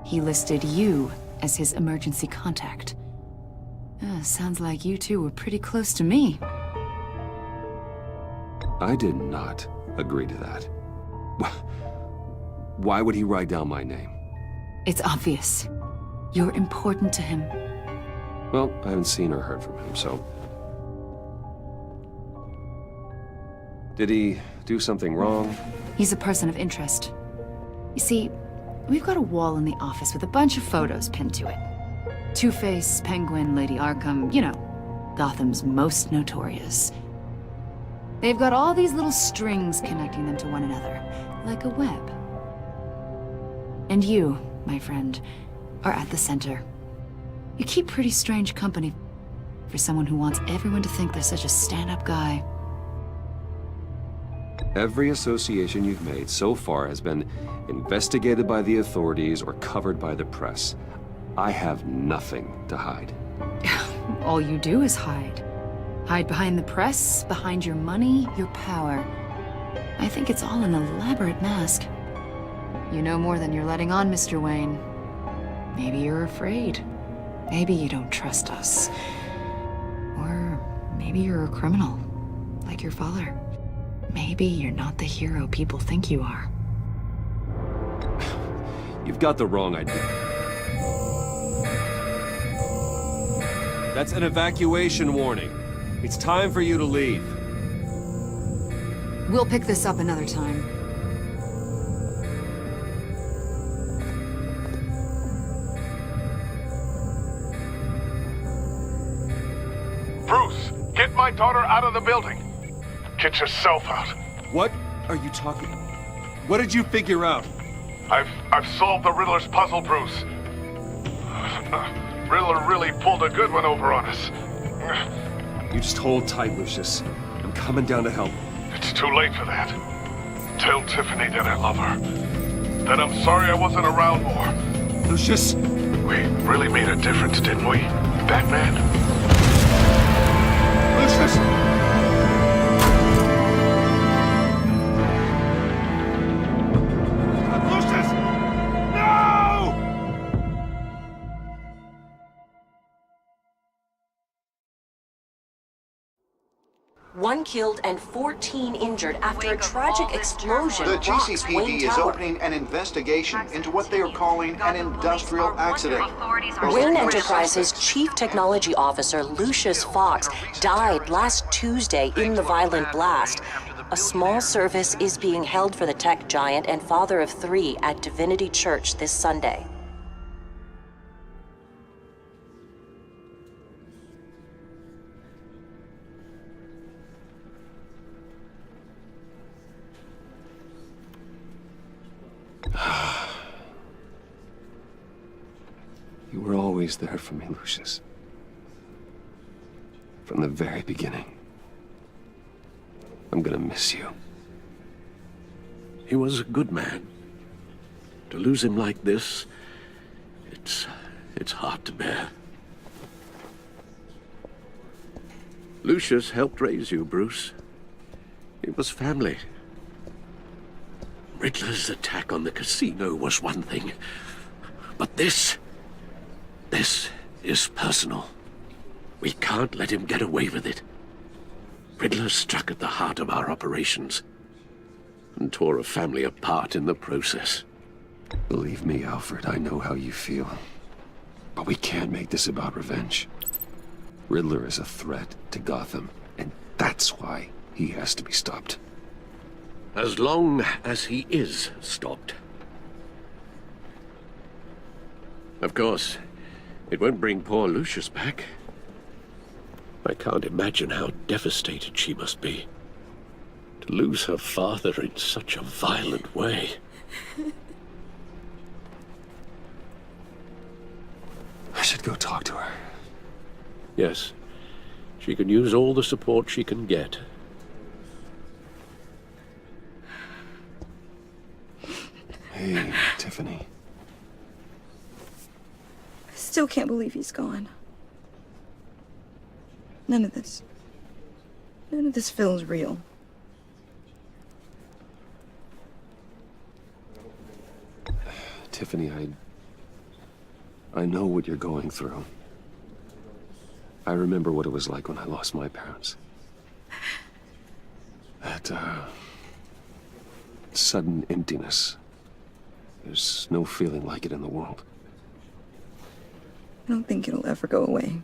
He listed you as his emergency contact. Sounds like you two were pretty close to me. I did not agree to that. Why would he write down my name? It's obvious. You're important to him. Well, I haven't seen or heard from him, so... Did he do something wrong? He's a person of interest. You see, we've got a wall in the office with a bunch of photos pinned to it. Two-Face, Penguin, Lady Arkham, you know, Gotham's most notorious. They've got all these little strings connecting them to one another, like a web. And you, my friend, are at the center. You keep pretty strange company for someone who wants everyone to think they're such a stand-up guy. Every association you've made so far has been investigated by the authorities or covered by the press. I have nothing to hide. All you do is hide. Hide behind the press, behind your money, your power. I think it's all an elaborate mask. You know more than you're letting on, Mr. Wayne. Maybe you're afraid. Maybe you don't trust us. Or maybe you're a criminal, like your father. Maybe you're not the hero people think you are. You've got the wrong idea. That's an evacuation warning. It's time for you to leave. We'll pick this up another time. Bruce, get my daughter out of the building. Get yourself out. What are you talking? What did you figure out? I've solved the Riddler's puzzle, Bruce. Riddler really pulled a good one over on us. You just hold tight, Lucius. I'm coming down to help. It's too late for that. Tell Tiffany that I love her. That I'm sorry I wasn't around more. Lucius! We really made a difference, didn't we, Batman? Lucius! One killed and 14 injured after a tragic explosion. The rocks GCPD Wayne is Tower. opening an investigation into what they are calling an industrial accident. Wayne Enterprises' Chief Technology Officer Lucius Fox died last Tuesday in the violent blast. A small service is being held for the tech giant and father of 3 at Divinity Church this Sunday. You were always there for me, Lucius. From the very beginning. I'm gonna miss you. He was a good man. To lose him like this, it's hard to bear. Lucius helped raise you, Bruce. It was family. Riddler's attack on the casino was one thing, but this is personal. We can't let him get away with it. Riddler struck at the heart of our operations and tore a family apart in the process. Believe me, Alfred, I know how you feel. But we can't make this about revenge. Riddler is a threat to Gotham, and that's why he has to be stopped. As long as he is stopped. Of course, it won't bring poor Lucius back. I can't imagine how devastated she must be. To lose her father in such a violent way. I should go talk to her. Yes, she can use all the support she can get. Hey, Tiffany. I still can't believe he's gone. None of this feels real. Tiffany, I know what you're going through. I remember what it was like when I lost my parents. That, sudden emptiness. There's no feeling like it in the world. I don't think it'll ever go away.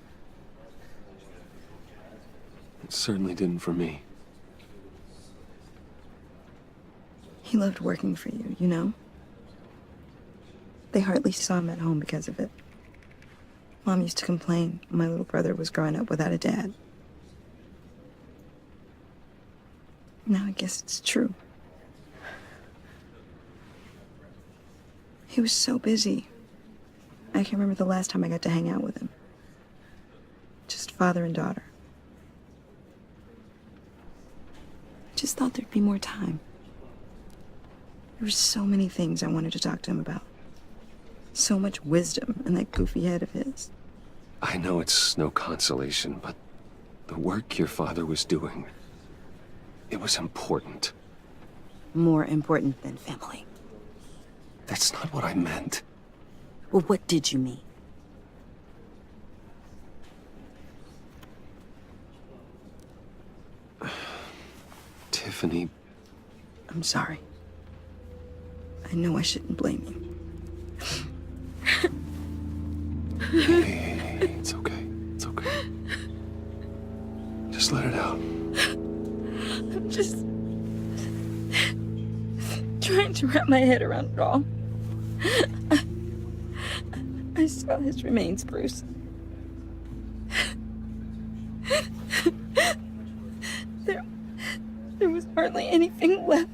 It certainly didn't for me. He loved working for you, you know? They hardly saw him at home because of it. Mom used to complain my little brother was growing up without a dad. Now I guess it's true. He was so busy. I can't remember the last time I got to hang out with him. Just father and daughter. Just thought there'd be more time. There were so many things I wanted to talk to him about. So much wisdom in that goofy head of his. I know it's no consolation, but the work your father was doing, it was important. More important than family. That's not what I meant. Well, what did you mean? Tiffany. I'm sorry. I know I shouldn't blame you. Hey, it's okay. It's okay. Just let it out. I'm just trying to wrap my head around it all. I saw his remains, Bruce. There was hardly anything left.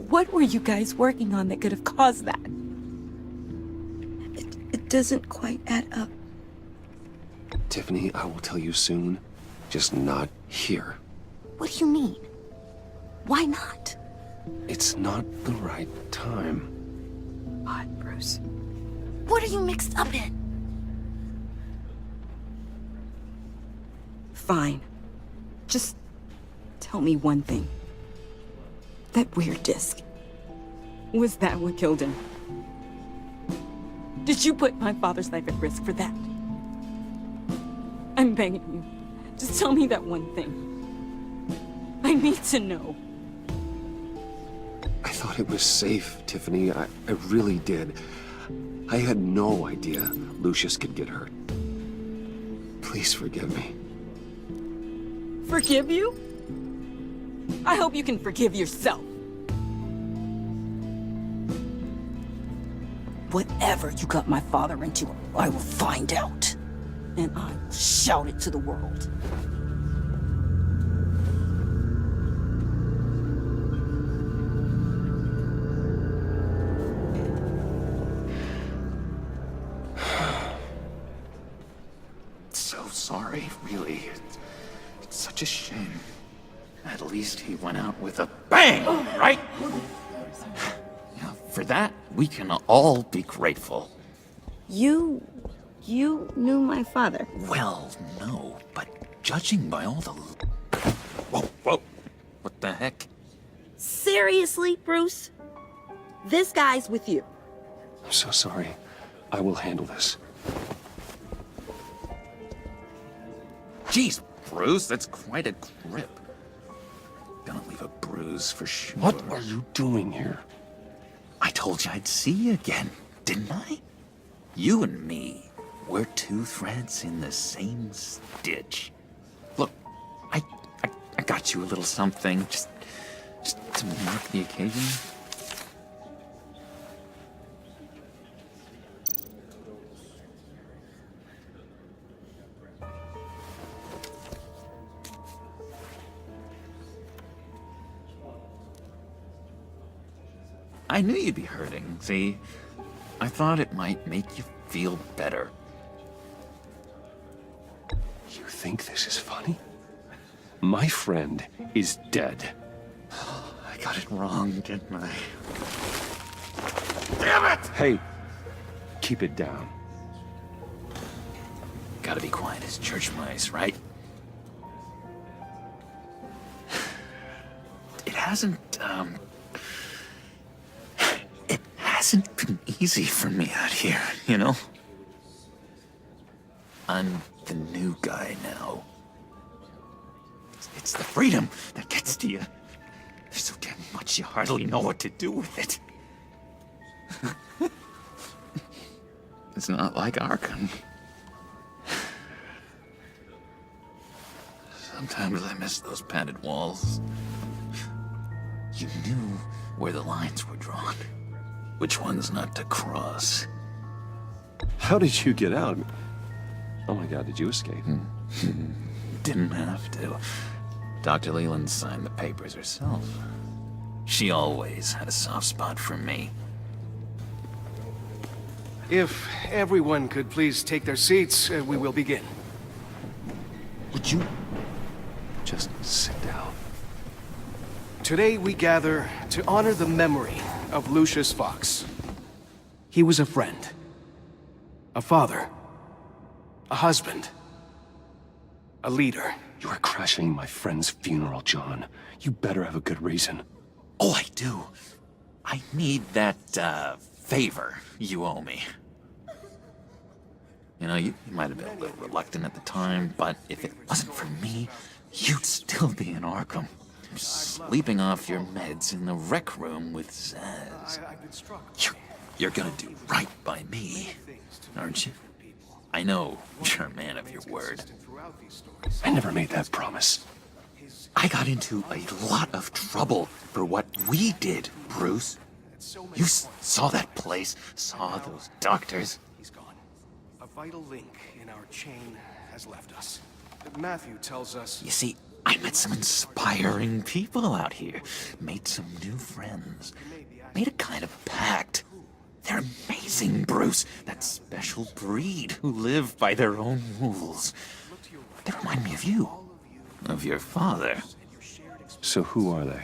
What were you guys working on that could have caused that? It doesn't quite add up. Tiffany, I will tell you soon. Just not here. What do you mean? Why not? It's not the right time. What, Bruce? What are you mixed up in? Fine. Just tell me one thing. That weird disc. Was that what killed him? Did you put my father's life at risk for that? I'm begging you. Just tell me that one thing. I need to know. I thought it was safe, Tiffany. I really did. I had no idea Lucius could get hurt. Please forgive me. Forgive you? I hope you can forgive yourself. Whatever you got my father into, I will find out. And I will shout it to the world. So sorry, really. It's such a shame. At least he went out with a bang, right? Yeah, for that, we can all be grateful. You knew my father. Well, no, but judging by all the... Whoa. What the heck? Seriously, Bruce? This guy's with you. I'm so sorry. I will handle this. Jeez, Bruce, that's quite a grip. Gonna leave a bruise for sure. What are you doing here? I told you I'd see you again, didn't I? You and me, we're two threads in the same stitch. Look, I got you a little something, just to mark the occasion. I knew you'd be hurting, see? I thought it might make you feel better. You think this is funny? My friend is dead. I got it wrong, didn't I? Damn it! Hey, keep it down. Gotta be quiet as church mice, right? It hasn't been easy for me out here, you know? I'm the new guy now. It's the freedom that gets to you. There's so damn much you hardly know what to do with it. It's not like Arkham. Sometimes I miss those padded walls. You knew where the lines were drawn. Which ones not to cross. How did you get out? Oh my god, did you escape? Didn't have to. Dr. Leland signed the papers herself. She always had a soft spot for me. If everyone could please take their seats, we will begin. Would you just sit down? Today we gather to honor the memory of Lucius Fox. He was a friend, a father, a husband, a leader. You are crashing my friend's funeral, John. You better have a good reason. Oh, I do. I need that, favor you owe me. You know, you might have been a little reluctant at the time, but if it wasn't for me, you'd still be in Arkham. Sleeping off your meds in the rec room with Zaz. You're gonna do right by me, aren't you? I know you're a man of your word. I never made that promise. I got into a lot of trouble for what we did, Bruce. You saw that place, saw those doctors. He's gone. A vital link in our chain has left us. Matthew tells us... You see, I met some inspiring people out here. Made some new friends. Made a kind of pact. They're amazing, Bruce. That special breed who live by their own rules. They remind me of you. Of your father. So who are they?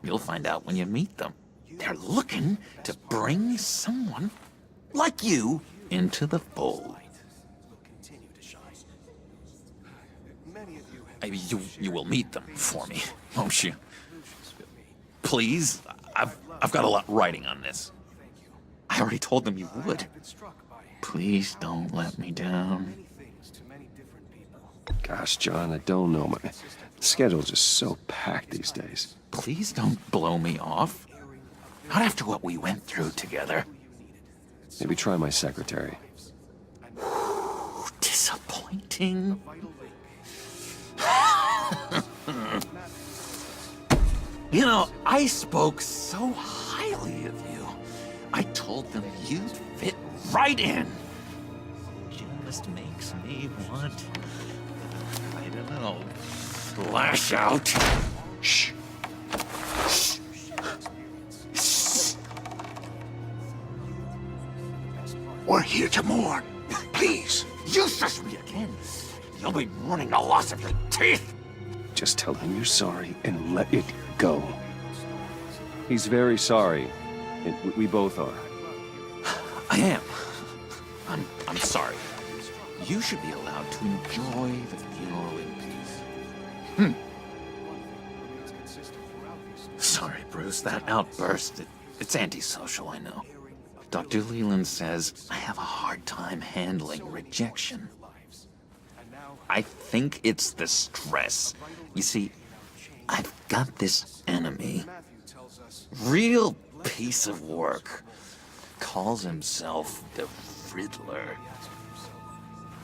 You'll find out when you meet them. They're looking to bring someone like you into the fold. You will meet them for me, won't you? Please? I've got a lot writing on this. I already told them you would. Please don't let me down. Gosh, John, I don't know. My schedule's just so packed these days. Please don't blow me off. Not after what we went through together. Maybe try my secretary. Disappointing. You know, I spoke so highly of you. I told them you'd fit right in. Just makes me want... I don't know... lash out. Shh. We're here to mourn. Please. You shush me again. You'll be mourning the loss of your teeth. Just tell him you're sorry and let it go. He's very sorry. And we both are. I am. I'm sorry. You should be allowed to enjoy the funeral in peace. Sorry, Bruce. That outburst, it's antisocial, I know. Dr. Leland says I have a hard time handling rejection. I think it's the stress. You see, I've got this enemy. Real piece of work. Calls himself the Riddler.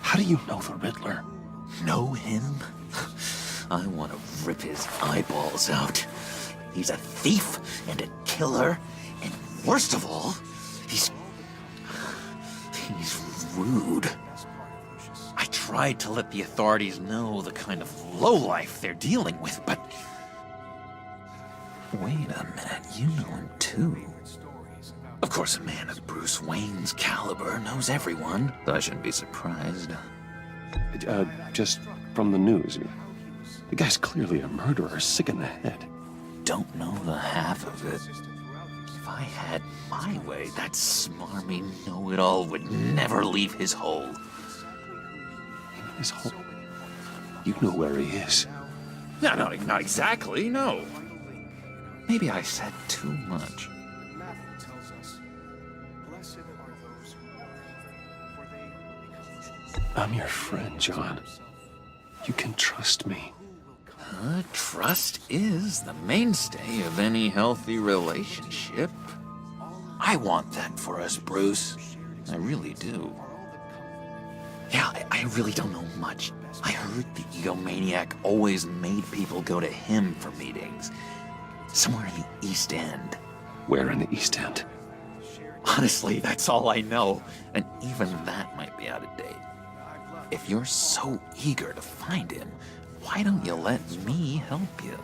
How do you know the Riddler? Know him? I want to rip his eyeballs out. He's a thief and a killer, and worst of all, he's rude. I tried to let the authorities know the kind of lowlife they're dealing with, but... Wait a minute, you know him too. Of course, a man of Bruce Wayne's caliber knows everyone, so I shouldn't be surprised. Just from the news. The guy's clearly a murderer, sick in the head. Don't know the half of it. If I had my way, that smarmy know-it-all would never leave his hole. His hole? You know where he is. No, not exactly, no. Maybe I said too much. I'm your friend, John. You can trust me. Trust is the mainstay of any healthy relationship. I want that for us, Bruce. I really do. Yeah, I really don't know much. I heard the egomaniac always made people go to him for meetings. Somewhere in the East End. Where in the East End? Honestly, that's all I know. And even that might be out of date. If you're so eager to find him, why don't you let me help you?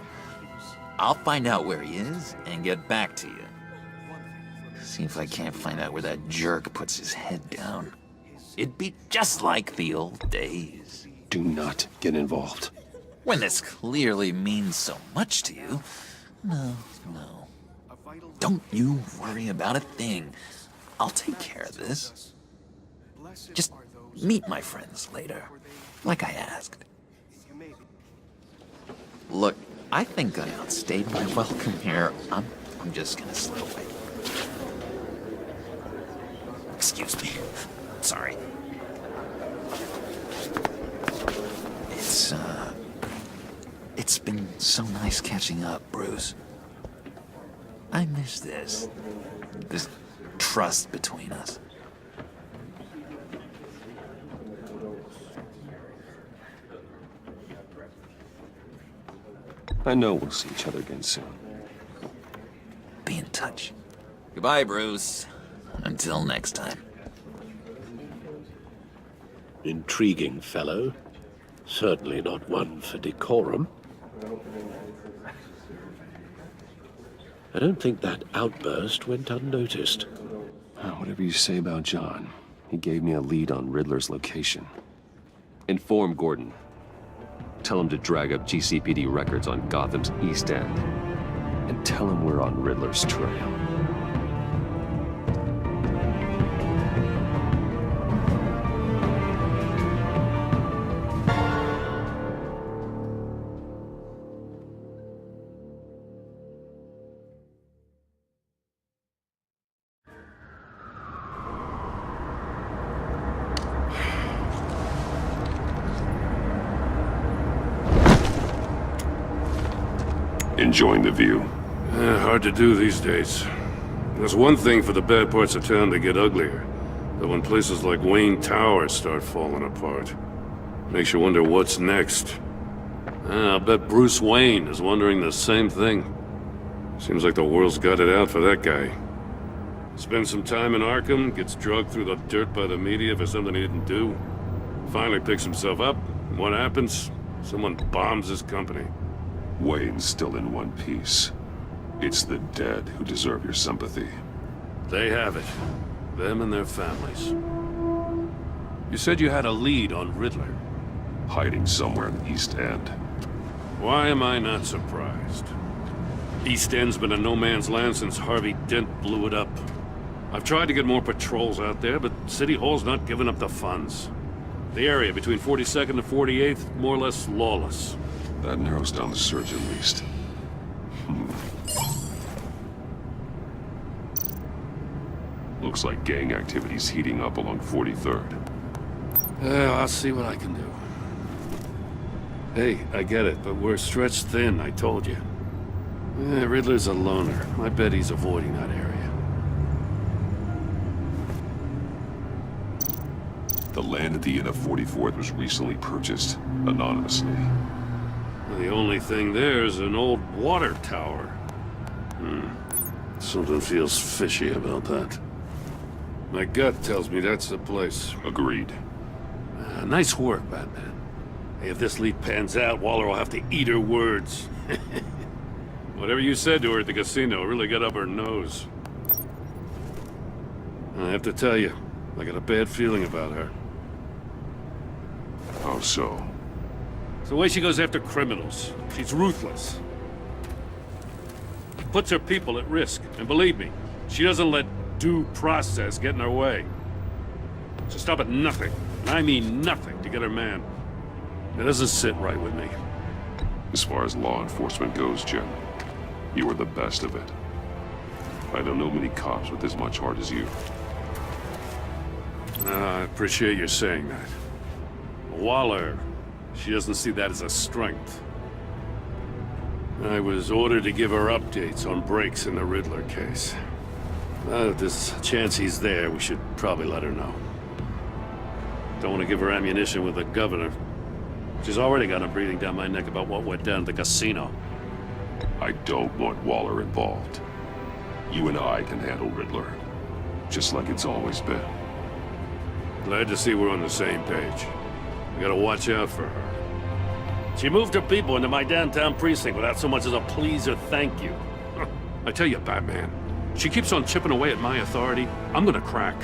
I'll find out where he is and get back to you. See if I can't find out where that jerk puts his head down. It'd be just like the old days. Do not get involved. When this clearly means so much to you. No. Don't you worry about a thing. I'll take care of this. Just meet my friends later, like I asked. Look, I think I outstayed my welcome here. I'm just gonna slip away. Excuse me. Sorry. It's been so nice catching up, Bruce. I miss this trust between us. I know we'll see each other again soon. Be in touch. Goodbye, Bruce. Until next time. Intriguing fellow. Certainly not one for decorum. I don't think that outburst went unnoticed. Whatever you say about John, he gave me a lead on Riddler's location. Inform Gordon. Tell him to drag up GCPD records on Gotham's East End. And tell him we're on Riddler's trail. Enjoying the view? Hard to do these days. There's one thing for the bad parts of town to get uglier, but when places like Wayne Tower start falling apart, makes you wonder what's next. I'll bet Bruce Wayne is wondering the same thing. Seems like the world's got it out for that guy. Spends some time in Arkham, gets drugged through the dirt by the media for something he didn't do. Finally picks himself up, and what happens? Someone bombs his company. Wayne's still in one piece. It's the dead who deserve your sympathy. They have it. Them and their families. You said you had a lead on Riddler. Hiding somewhere in the East End. Why am I not surprised? East End's been a no-man's land since Harvey Dent blew it up. I've tried to get more patrols out there, but City Hall's not giving up the funds. The area between 42nd and 48th, more or less lawless. That narrows down the search at least. Looks like gang activity's heating up along 43rd. I'll see what I can do. Hey, I get it, but we're stretched thin, I told you. Riddler's a loner. I bet he's avoiding that area. The land at the end of 44th was recently purchased, anonymously. The only thing there is an old water tower. Something feels fishy about that. My gut tells me that's the place. Agreed. Nice work, Batman. Hey, if this lead pans out, Waller will have to eat her words. Whatever you said to her at the casino really got up her nose. I have to tell you, I got a bad feeling about her. How so? It's the way she goes after criminals. She's ruthless. Puts her people at risk. And believe me, she doesn't let due process get in her way. She'll stop at nothing, and I mean nothing, to get her man. It doesn't sit right with me. As far as law enforcement goes, Jim, you are the best of it. I don't know many cops with as much heart as you. I appreciate you saying that. Waller, she doesn't see that as a strength. I was ordered to give her updates on breaks in the Riddler case. If there's a chance he's there, we should probably let her know. Don't want to give her ammunition with the governor. She's already got him breathing down my neck about what went down at the casino. I don't want Waller involved. You and I can handle Riddler, just like it's always been. Glad to see we're on the same page. We gotta watch out for her. She moved her people into my downtown precinct without so much as a please or thank you. I tell you, Batman, she keeps on chipping away at my authority. I'm gonna crack.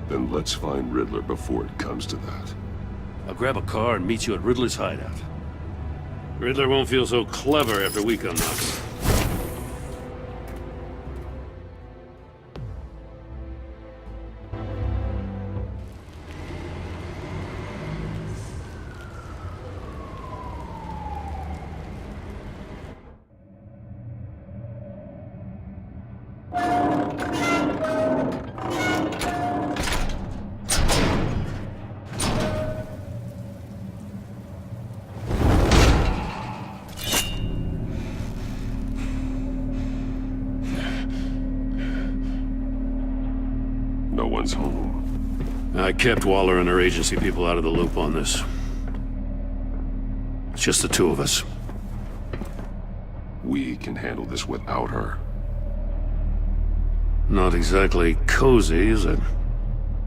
Then let's find Riddler before it comes to that. I'll grab a car and meet you at Riddler's hideout. Riddler won't feel so clever after we come knocking. No one's home. I kept Waller and her agency people out of the loop on this. It's just the two of us. We can handle this without her. Not exactly cozy, is it?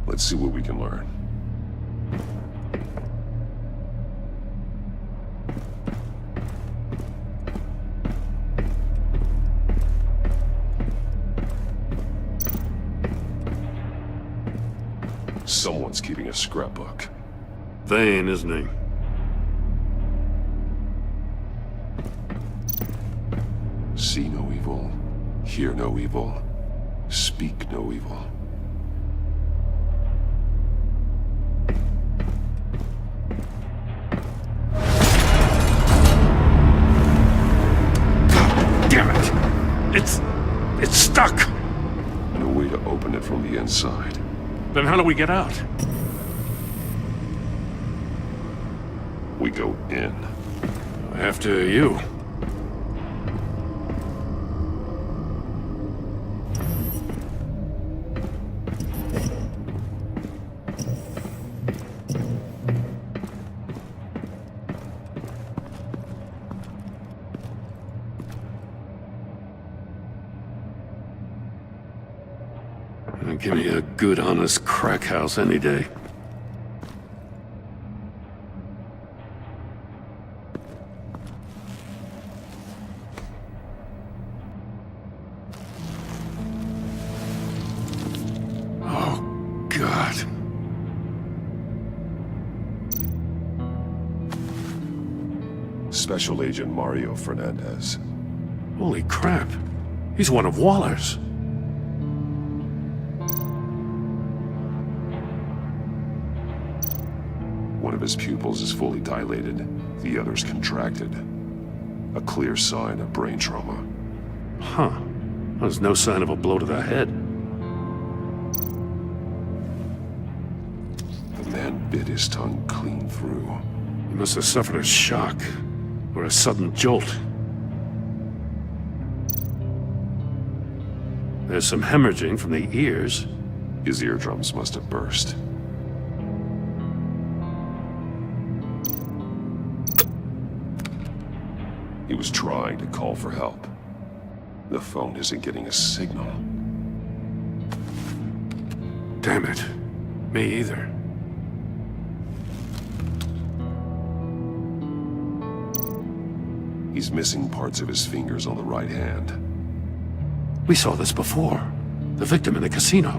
Let's see what we can learn. Someone's keeping a scrapbook. Vane, isn't he? See no evil, hear no evil, speak no evil. Damn it! It's stuck! No way to open it from the inside. Then how do we get out? We go in. After you. Give me a good, honest crack house any day. Oh, God. Special Agent Mario Fernandez. Holy crap. He's one of Waller's. One of his pupils is fully dilated, the other's contracted. A clear sign of brain trauma. Huh. There's no sign of a blow to the head. The man bit his tongue clean through. He must have suffered a shock, or a sudden jolt. There's some hemorrhaging from the ears. His eardrums must have burst. He was trying to call for help. The phone isn't getting a signal. Damn it. Me either. He's missing parts of his fingers on the right hand. We saw this before. The victim in the casino.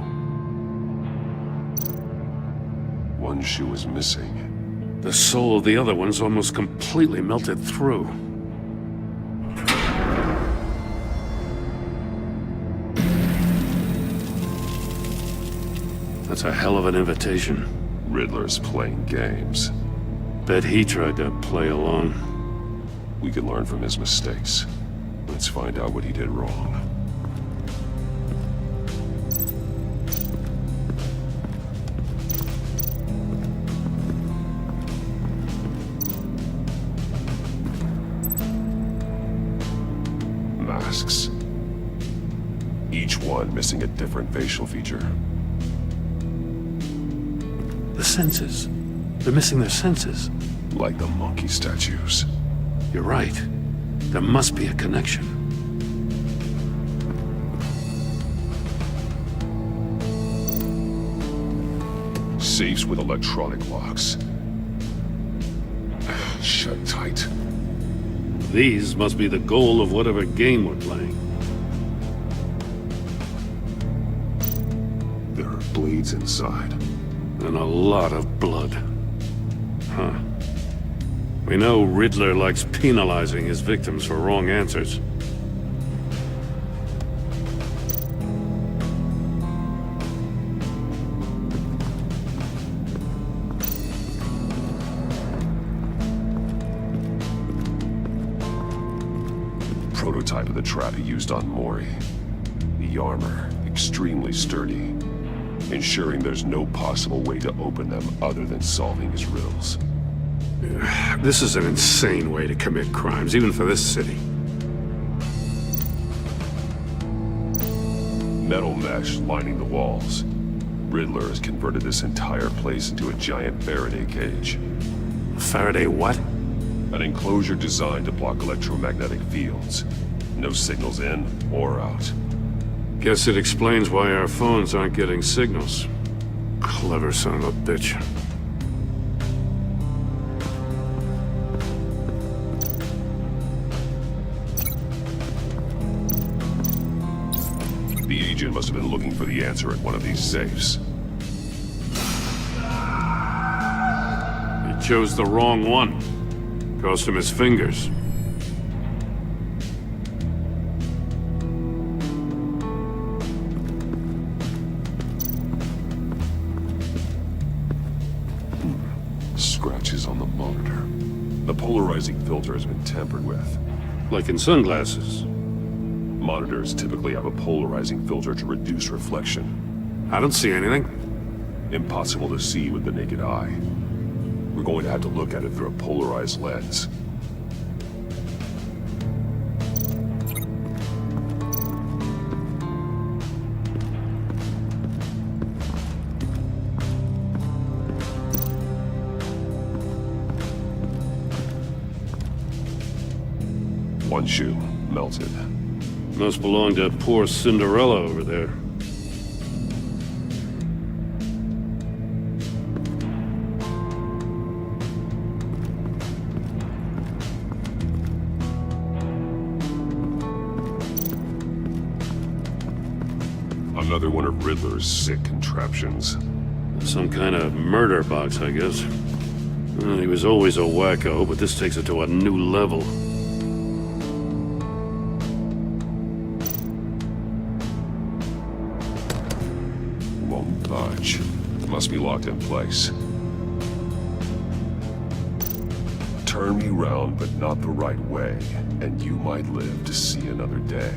One shoe is missing. The soul of the other one's almost completely melted through. That's a hell of an invitation. Riddler's playing games. Bet he tried to play along. We can learn from his mistakes. Let's find out what he did wrong. Masks. Each one missing a different facial feature. The senses. They're missing their senses. Like the monkey statues. You're right. There must be a connection. Safes with electronic locks. Shut tight. These must be the goal of whatever game we're playing. There are blades inside. And a lot of blood. Huh. We know Riddler likes penalizing his victims for wrong answers. Prototype of the trap he used on Mori. The armor, extremely sturdy, ensuring there's no possible way to open them other than solving his riddles. This is an insane way to commit crimes, even for this city. Metal mesh lining the walls. Riddler has converted this entire place into a giant Faraday cage. Faraday what? An enclosure designed to block electromagnetic fields. No signals in or out. Guess it explains why our phones aren't getting signals. Clever son of a bitch. The agent must have been looking for the answer at one of these safes. He chose the wrong one. Cost him his fingers. Scratches on the monitor. The polarizing filter has been tampered with. Like in sunglasses. Monitors typically have a polarizing filter to reduce reflection. I don't see anything. Impossible to see with the naked eye. We're going to have to look at it through a polarized lens. One shoe, melted. Must belong to poor Cinderella over there. Another one of Riddler's sick contraptions. Some kind of murder box, I guess. Well, he was always a wacko, but this takes it to a new level. Won't budge. Must be locked in place. Turn me round, but not the right way, and you might live to see another day.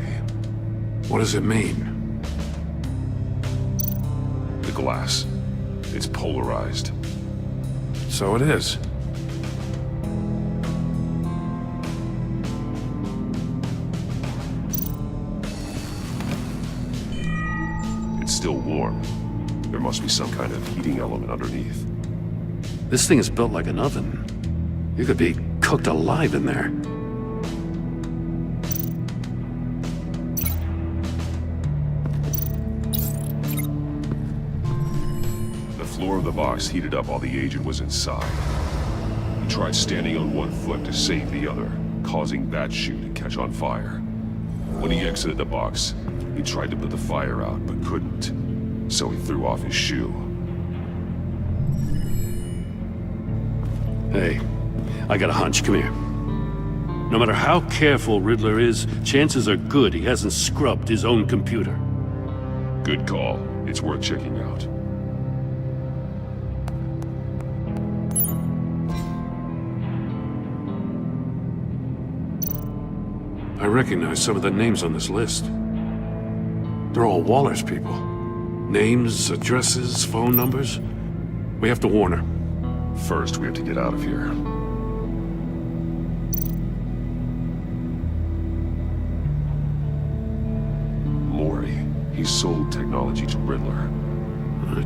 What does it mean? The glass. It's polarized. So it is. It's still warm. There must be some kind of heating element underneath. This thing is built like an oven. You could be cooked alive in there. The floor of the box heated up while the agent was inside. He tried standing on one foot to save the other, causing that shoe to catch on fire. When he exited the box, he tried to put the fire out, but couldn't. So he threw off his shoe. Hey, I got a hunch. Come here. No matter how careful Riddler is, chances are good he hasn't scrubbed his own computer. Good call. It's worth checking out. I recognize some of the names on this list. They're all Waller's people. Names, addresses, phone numbers. We have to warn her. First, we have to get out of here. Mori. He sold technology to Riddler.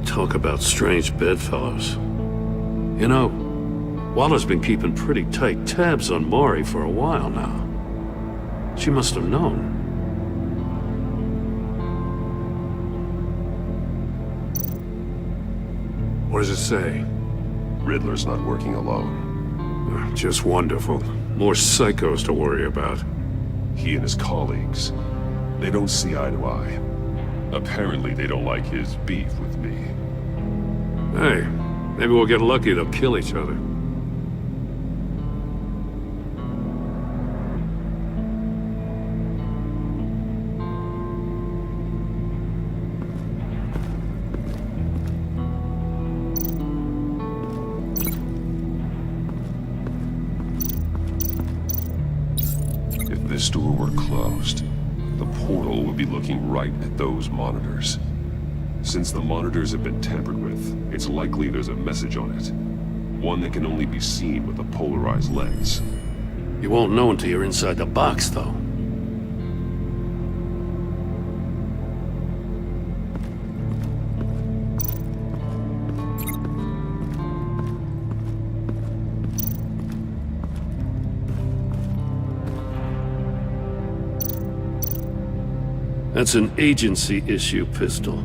Talk about strange bedfellows. You know, Waller's been keeping pretty tight tabs on Mori for a while now. She must have known. What does it say? Riddler's not working alone. Just wonderful. More psychos to worry about. He and his colleagues, they don't see eye to eye. Apparently they don't like his beef with me. Hey, maybe we'll get lucky they'll kill each other. If this door were closed, the portal would be looking right at those monitors. Since the monitors have been tampered with, it's likely there's a message on it. One that can only be seen with a polarized lens. You won't know until you're inside the box, though. That's an agency-issue pistol.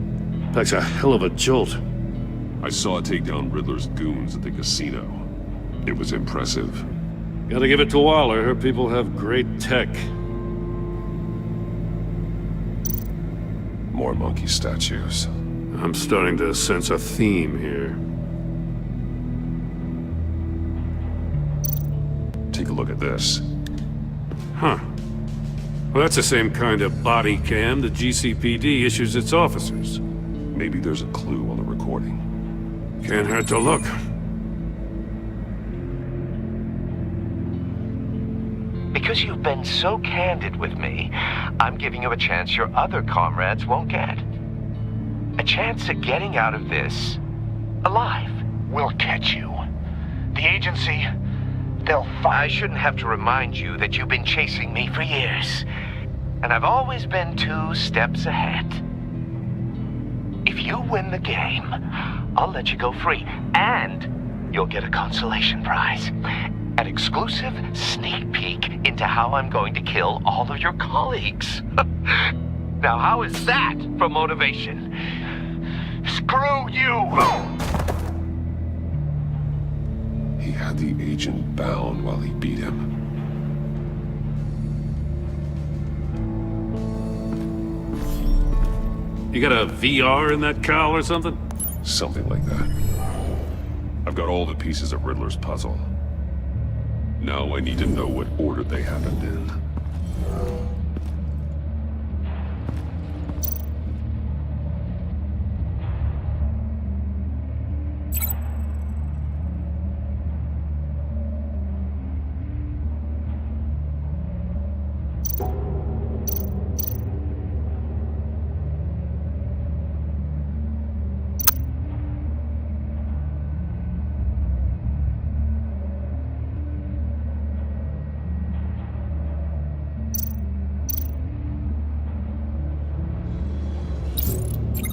Packs a hell of a jolt. I saw it take down Riddler's goons at the casino. It was impressive. Gotta give it to Waller. Her people have great tech. More monkey statues. I'm starting to sense a theme here. Take a look at this. Huh. Well, that's the same kind of body cam the GCPD issues its officers. Maybe there's a clue on the recording. Can't hurt to look. Because you've been so candid with me, I'm giving you a chance your other comrades won't get. A chance at getting out of this alive. We'll catch you. The agency, they'll find... I shouldn't have to remind you that you've been chasing me for years. And I've always been 2 steps ahead. If you win the game, I'll let you go free. And you'll get a consolation prize. An exclusive sneak peek into how I'm going to kill all of your colleagues. Now, how is that for motivation? Screw you! He had the agent bound while he beat him. You got a VR in that cowl or something? Something like that. I've got all the pieces of Riddler's puzzle. Now I need to know what order they happened in.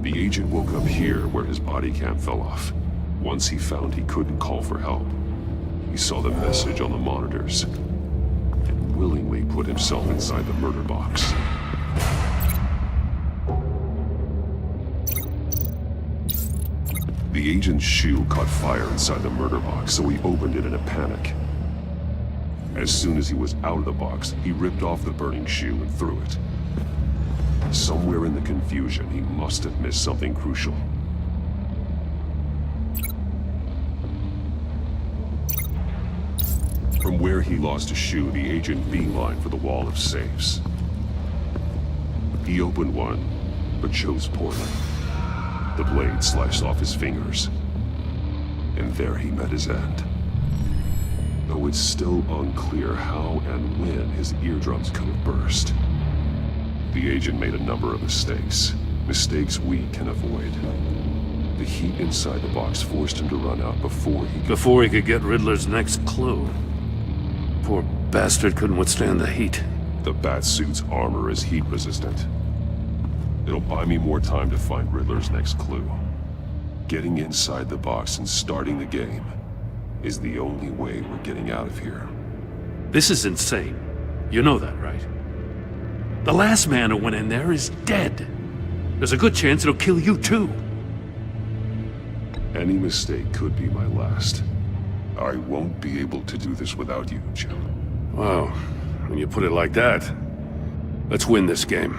The agent woke up here where his body cam fell off. Once he found he couldn't call for help, he saw the message on the monitors and willingly put himself inside the murder box. The agent's shoe caught fire inside the murder box, so he opened it in a panic. As soon as he was out of the box, he ripped off the burning shoe and threw it. Somewhere in the confusion, he must have missed something crucial. From where he lost a shoe, the agent beelined for the wall of safes. He opened one, but chose poorly. The blade sliced off his fingers. And there he met his end. Though it's still unclear how and when his eardrums could have burst. The agent made a number of mistakes. Mistakes we can avoid. The heat inside the box forced him to run out before he could get Riddler's next clue. Poor bastard couldn't withstand the heat. The Batsuit's armor is heat resistant. It'll buy me more time to find Riddler's next clue. Getting inside the box and starting the game is the only way we're getting out of here. This is insane. You know that, right? The last man who went in there is dead. There's a good chance it'll kill you too. Any mistake could be my last. I won't be able to do this without you, Jim. Wow, when you put it like that, let's win this game.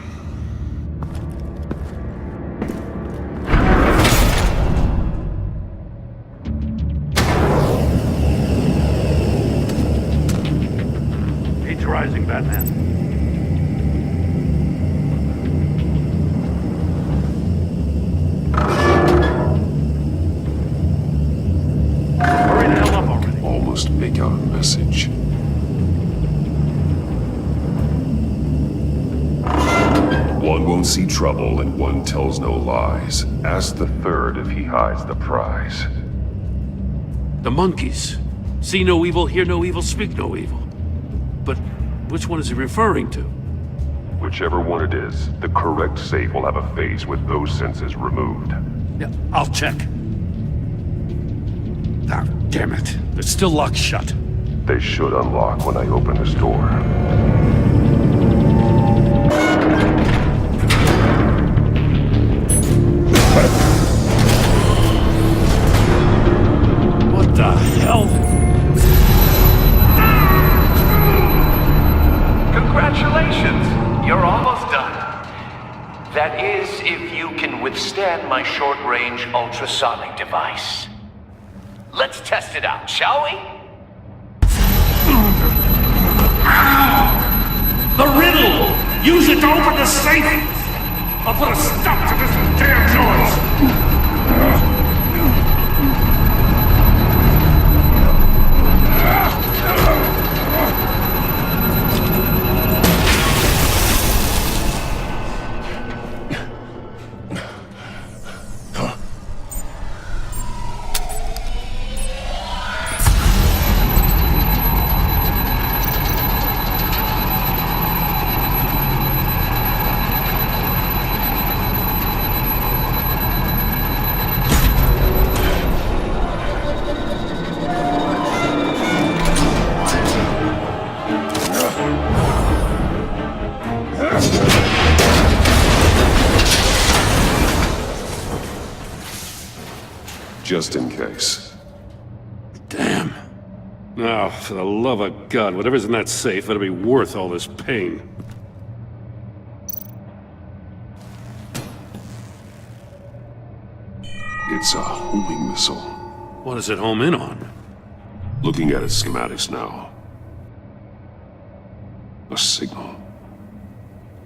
Heat's rising, Batman. Almost make out a message. One won't see trouble and one tells no lies. Ask the third if he hides the prize. The monkeys. See no evil, hear no evil, speak no evil. But which one is he referring to? Whichever one it is, the correct safe will have a phase with those senses removed. Yeah, I'll check. Ah, damn it. They're still locked shut. They should unlock when I open this door. What the hell? Congratulations! You're almost done. That is, if you can withstand my short-range ultrasonic device. Let's test it out, shall we? The riddle! Use it to open the safe! I'll put a stop to this damn noise! Just in case. Damn. Now, for the love of God, whatever's in that safe better be worth all this pain. It's a homing missile. What does it home in on? Looking at its schematics now. A signal.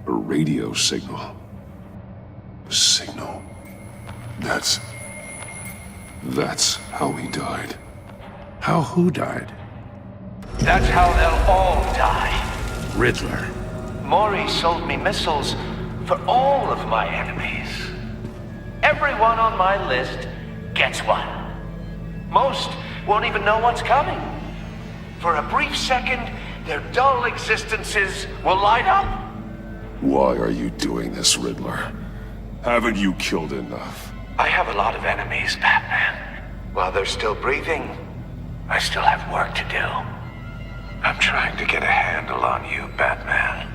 A radio signal. A signal. That's how he died. How who died? That's how they'll all die. Riddler. Mori sold me missiles for all of my enemies. Everyone on my list gets one. Most won't even know what's coming. For a brief second, their dull existences will light up. Why are you doing this, Riddler? Haven't you killed enough? I have a lot of enemies, Batman. While they're still breathing, I still have work to do. I'm trying to get a handle on you, Batman.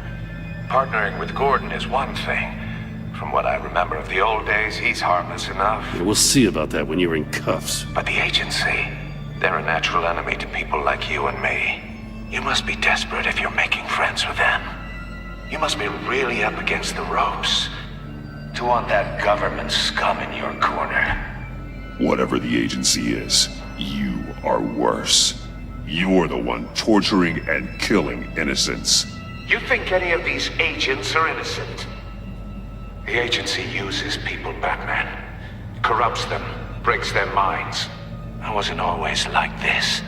Partnering with Gordon is one thing. From what I remember of the old days, he's harmless enough. Yeah, we'll see about that when you're in cuffs. But the agency, they're a natural enemy to people like you and me. You must be desperate if you're making friends with them. You must be really up against the ropes to want that government scum in your corner. Whatever the agency is, you are worse. You're the one torturing and killing innocents. You think any of these agents are innocent? The agency uses people, Batman. Corrupts them, breaks their minds. I wasn't always like this.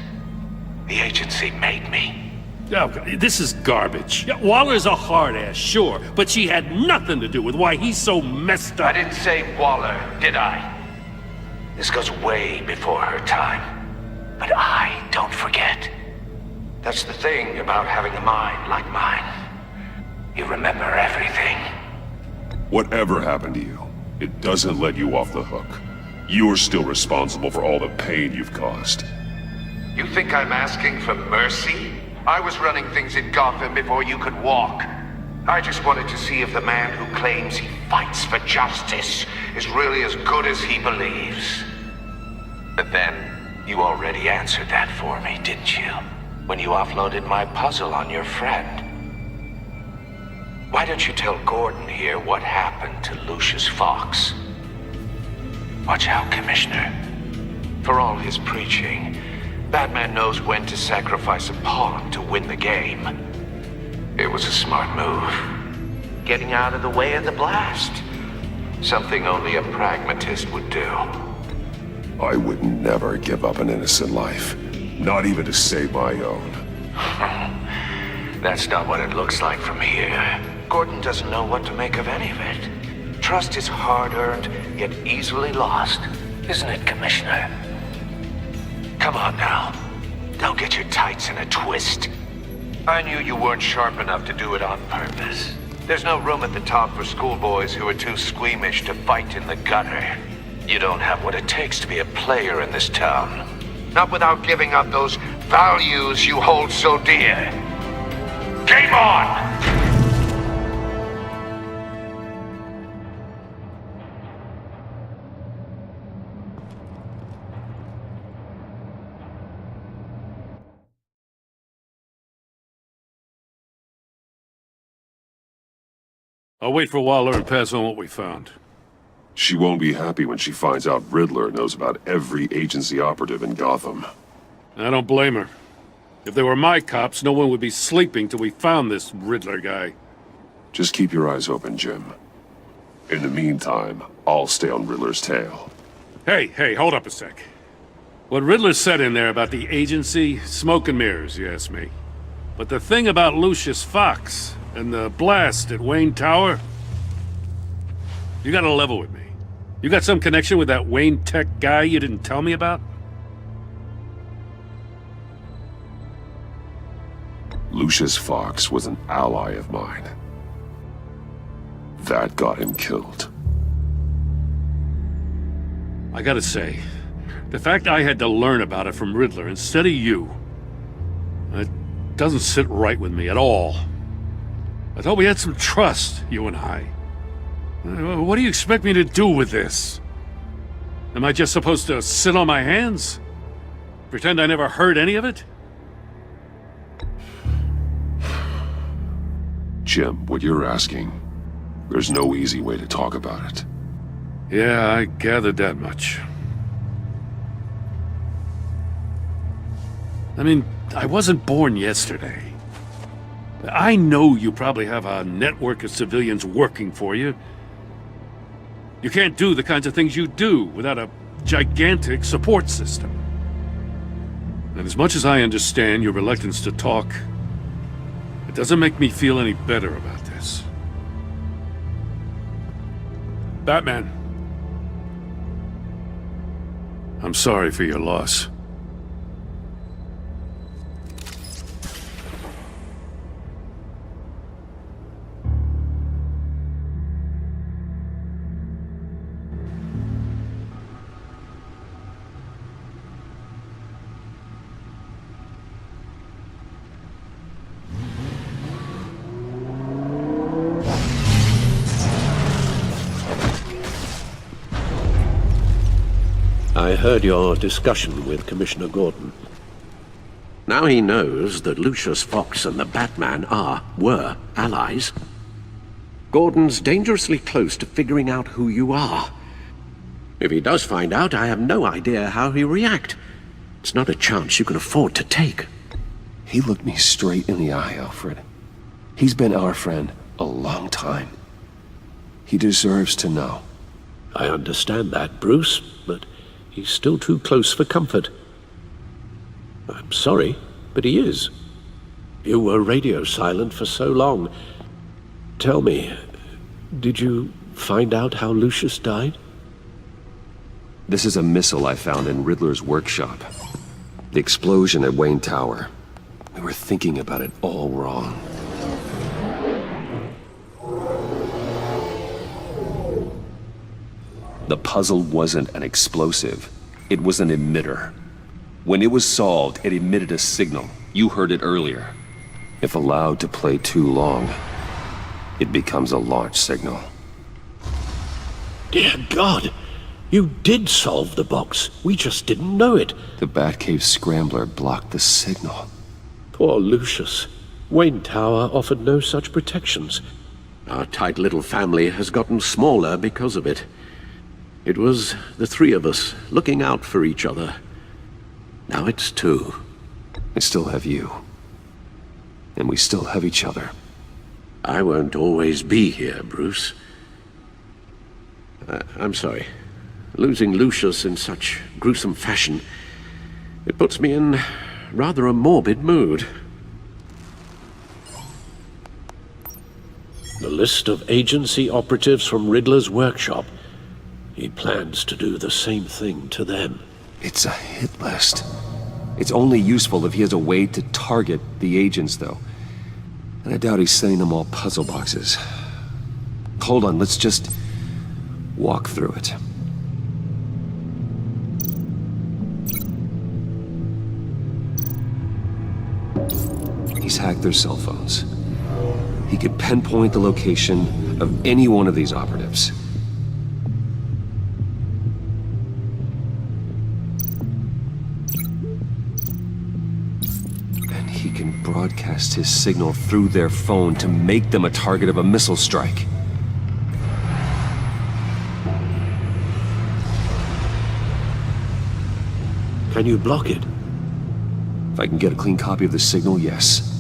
The agency made me. Oh, this is garbage. Yeah, Waller's a hard-ass, sure, but she had nothing to do with why he's so messed up. I didn't say Waller, did I? This goes way before her time. But I don't forget. That's the thing about having a mind like mine. You remember everything. Whatever happened to you, it doesn't let you off the hook. You're still responsible for all the pain you've caused. You think I'm asking for mercy? I was running things in Gotham before you could walk. I just wanted to see if the man who claims he fights for justice is really as good as he believes. But then, you already answered that for me, didn't you? When you offloaded my puzzle on your friend. Why don't you tell Gordon here what happened to Lucius Fox? Watch out, Commissioner. For all his preaching, Batman knows when to sacrifice a pawn to win the game. It was a smart move. Getting out of the way of the blast. Something only a pragmatist would do. I would never give up an innocent life. Not even to save my own. That's not what it looks like from here. Gordon doesn't know what to make of any of it. Trust is hard-earned, yet easily lost. Isn't it, Commissioner? Come on now. Don't get your tights in a twist. I knew you weren't sharp enough to do it on purpose. There's no room at the top for schoolboys who are too squeamish to fight in the gutter. You don't have what it takes to be a player in this town. Not without giving up those values you hold so dear. Game on! I'll wait for Waller and pass on what we found. She won't be happy when she finds out Riddler knows about every agency operative in Gotham. I don't blame her. If they were my cops, no one would be sleeping till we found this Riddler guy. Just keep your eyes open, Jim. In the meantime, I'll stay on Riddler's tail. Hey, hold up a sec. What Riddler said in there about the agency, smoke and mirrors, you ask me. But the thing about Lucius Fox and the blast at Wayne Tower, you gotta level with me. You got some connection with that Wayne Tech guy you didn't tell me about? Lucius Fox was an ally of mine. That got him killed. I gotta say, the fact I had to learn about it from Riddler instead of you, it doesn't sit right with me at all. I thought we had some trust, you and I. What do you expect me to do with this? Am I just supposed to sit on my hands? Pretend I never heard any of it? Jim, what you're asking, there's no easy way to talk about it. Yeah, I gathered that much. I mean, I wasn't born yesterday. I know you probably have a network of civilians working for you. You can't do the kinds of things you do without a gigantic support system. And as much as I understand your reluctance to talk, it doesn't make me feel any better about this. Batman, I'm sorry for your loss. I heard your discussion with Commissioner Gordon. Now he knows that Lucius Fox and the Batman were allies. Gordon's dangerously close to figuring out who you are. If he does find out, I have no idea how he'll react. It's not a chance you can afford to take. He looked me straight in the eye, Alfred. He's been our friend a long time. He deserves to know. I understand that, Bruce, but he's still too close for comfort. I'm sorry, but he is. You were radio silent for so long. Tell me, did you find out how Lucius died? This is a missile I found in Riddler's workshop. The explosion at Wayne Tower. We were thinking about it all wrong. The puzzle wasn't an explosive. It was an emitter. When it was solved, it emitted a signal. You heard it earlier. If allowed to play too long, it becomes a launch signal. Dear God! You did solve the box. We just didn't know it. The Batcave scrambler blocked the signal. Poor Lucius. Wayne Tower offered no such protections. Our tight little family has gotten smaller because of it. It was the three of us looking out for each other. Now it's two. I still have you. And we still have each other. I won't always be here, Bruce. I'm sorry. Losing Lucius in such gruesome fashion, it puts me in rather a morbid mood. The list of agency operatives from Riddler's workshop. He plans to do the same thing to them. It's a hit list. It's only useful if he has a way to target the agents, though. And I doubt he's sending them all puzzle boxes. Hold on, let's just walk through it. He's hacked their cell phones. He could pinpoint the location of any one of these operatives. And he can broadcast his signal through their phone to make them a target of a missile strike. Can you block it? If I can get a clean copy of the signal, yes.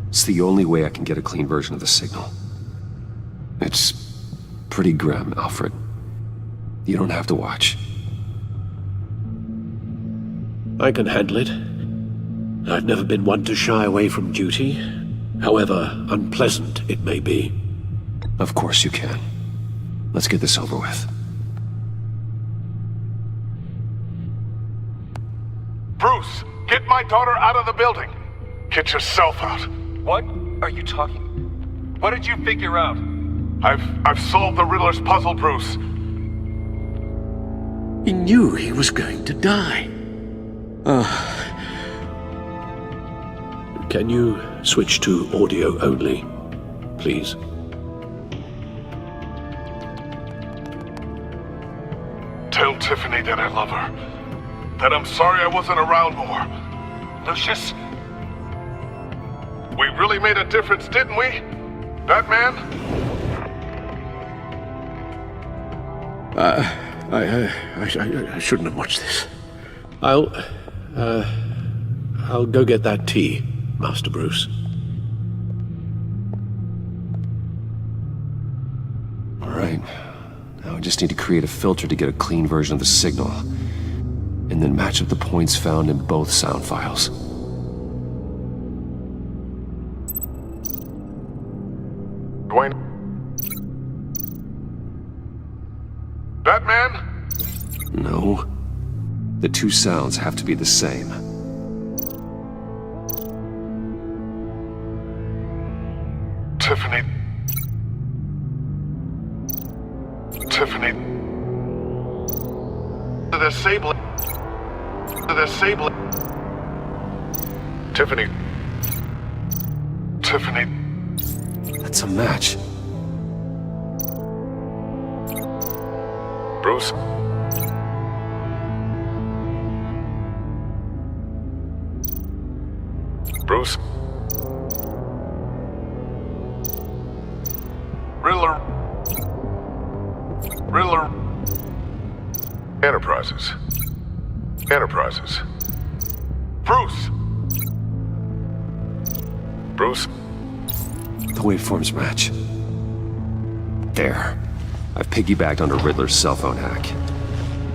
It's the only way I can get a clean version of the signal. It's pretty grim, Alfred. You don't have to watch. I can handle it. I've never been one to shy away from duty, however unpleasant it may be. Of course you can. Let's get this over with. Bruce, get my daughter out of the building. Get yourself out. What are you talking? What did you figure out? I've solved the Riddler's puzzle, Bruce. He knew he was going to die. Can you switch to audio only, please? Tell Tiffany that I love her. That I'm sorry I wasn't around more. Lucius? We really made a difference, didn't we? Batman? I shouldn't have watched this. I'll go get that tea, Master Bruce. All right. Now I just need to create a filter to get a clean version of the signal, and then match up the points found in both sound files. Dwayne? Batman? No. The two sounds have to be the same. Tiffany. Tiffany. The disabling. The disabling. Tiffany. Tiffany. That's a match. Bruce? Enterprises. Enterprises. Bruce! Bruce? The waveforms match. There. I've piggybacked onto Riddler's cell phone hack.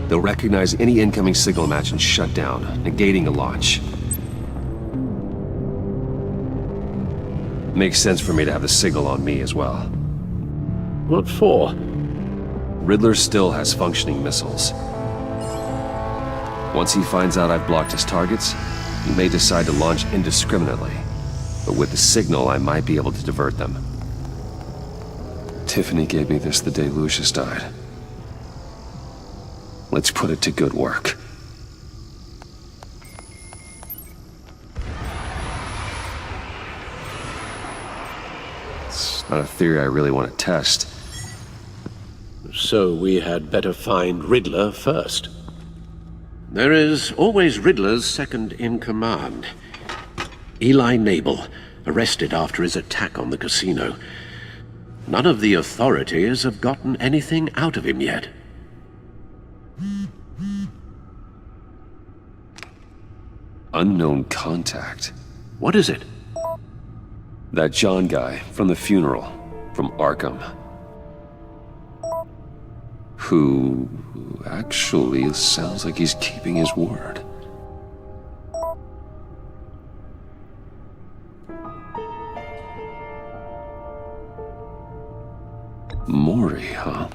They'll recognize any incoming signal match and shut down, negating a launch. Makes sense for me to have the signal on me as well. What for? Riddler still has functioning missiles. Once he finds out I've blocked his targets, he may decide to launch indiscriminately. But with the signal, I might be able to divert them. Tiffany gave me this the day Lucius died. Let's put it to good work. It's not a theory I really want to test. So we had better find Riddler first. There is always Riddler's second in command. Eli Nabel, arrested after his attack on the casino. None of the authorities have gotten anything out of him yet. Unknown contact. What is it? That John guy from the funeral, from Arkham. Who actually sounds like he's keeping his word. Maury, huh?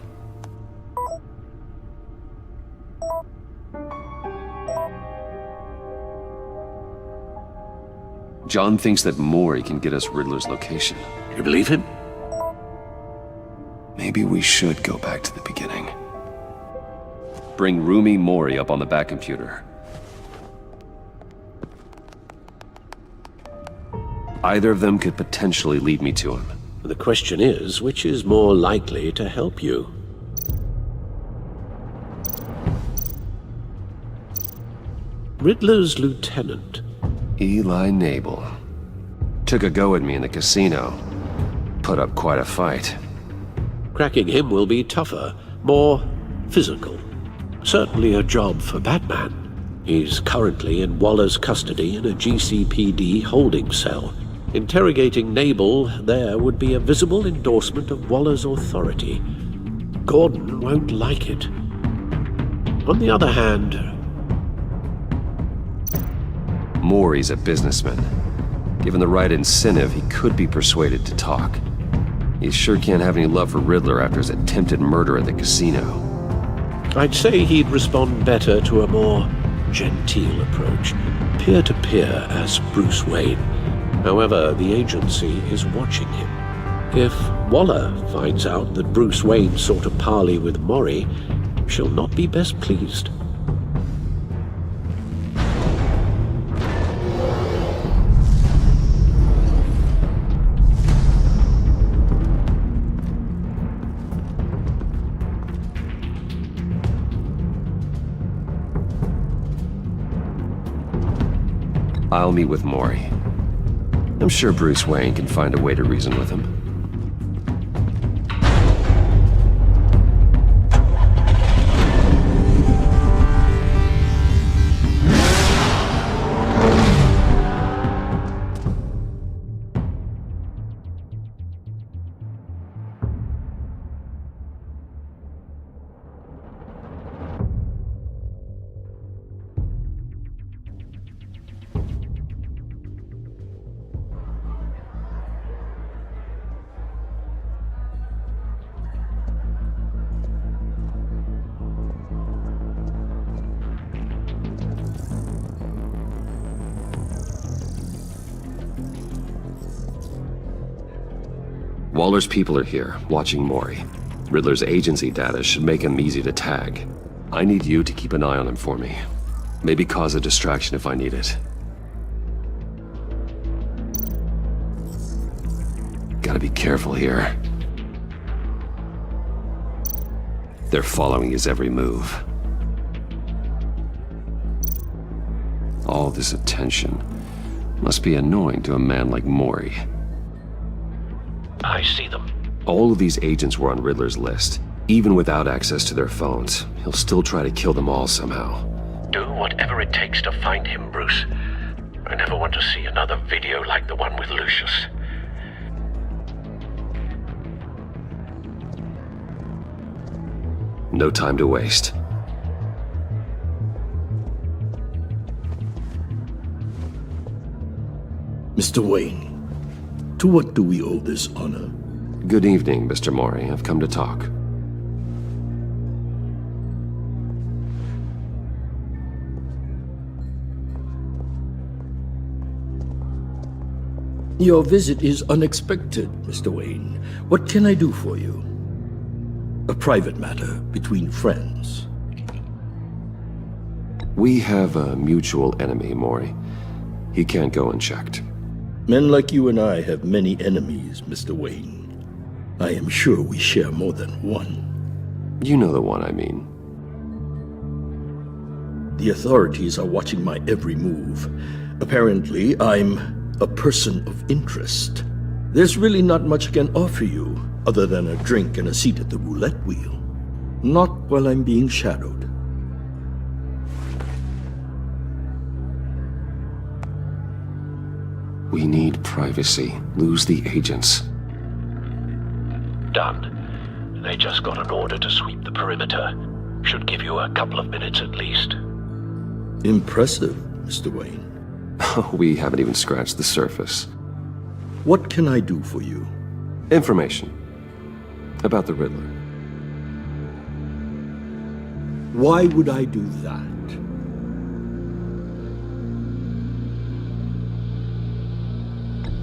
John thinks that Maury can get us Riddler's location. You believe him? Maybe we should go back to the beginning. Bring Rumi Maury up on the back computer. Either of them could potentially lead me to him. The question is, which is more likely to help you? Riddler's lieutenant. Eli Nabel. Took a go at me in the casino. Put up quite a fight. Cracking him will be tougher, more physical. Certainly a job for Batman. He's currently in Waller's custody in a GCPD holding cell. Interrogating Nabel there would be a visible endorsement of Waller's authority. Gordon won't like it. On the other hand... Maury's a businessman. Given the right incentive, he could be persuaded to talk. He sure can't have any love for Riddler after his attempted murder at the casino. I'd say he'd respond better to a more genteel approach, peer-to-peer as Bruce Wayne. However, the agency is watching him. If Waller finds out that Bruce Wayne sought a parley with Maury, she'll not be best pleased. I'll meet with Maury. I'm sure Bruce Wayne can find a way to reason with him. Waller's people are here, watching Maury. Riddler's agency data should make him easy to tag. I need you to keep an eye on him for me. Maybe cause a distraction if I need it. Gotta be careful here. They're following his every move. All this attention must be annoying to a man like Maury. I see them. All of these agents were on Riddler's list. Even without access to their phones, he'll still try to kill them all somehow. Do whatever it takes to find him, Bruce. I never want to see another video like the one with Lucius. No time to waste. Mr. Wayne, to what do we owe this honor? Good evening, Mr. Mori. I've come to talk. Your visit is unexpected, Mr. Wayne. What can I do for you? A private matter between friends. We have a mutual enemy, Mori. He can't go unchecked. Men like you and I have many enemies, Mr. Wayne. I am sure we share more than one. You know the one I mean. The authorities are watching my every move. Apparently, I'm a person of interest. There's really not much I can offer you, other than a drink and a seat at the roulette wheel. Not while I'm being shadowed. We need privacy. Lose the agents. Done. They just got an order to sweep the perimeter. Should give you a couple of minutes at least. Impressive, Mr. Wayne. We haven't even scratched the surface. What can I do for you? Information. About the Riddler. Why would I do that?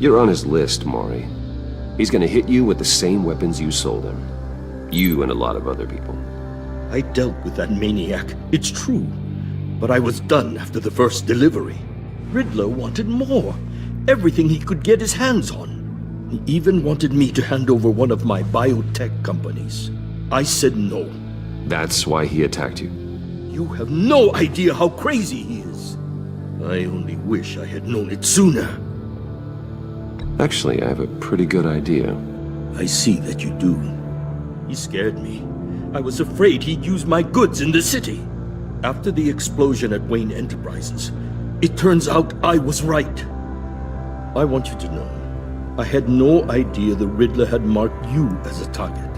You're on his list, Mori. He's gonna hit you with the same weapons you sold him. You and a lot of other people. I dealt with that maniac, it's true. But I was done after the first delivery. Riddler wanted more. Everything he could get his hands on. He even wanted me to hand over one of my biotech companies. I said no. That's why he attacked you? You have no idea how crazy he is. I only wish I had known it sooner. Actually, I have a pretty good idea. I see that you do. He scared me. I was afraid he'd use my goods in the city. After the explosion at Wayne Enterprises, it turns out I was right. I want you to know, I had no idea the Riddler had marked you as a target.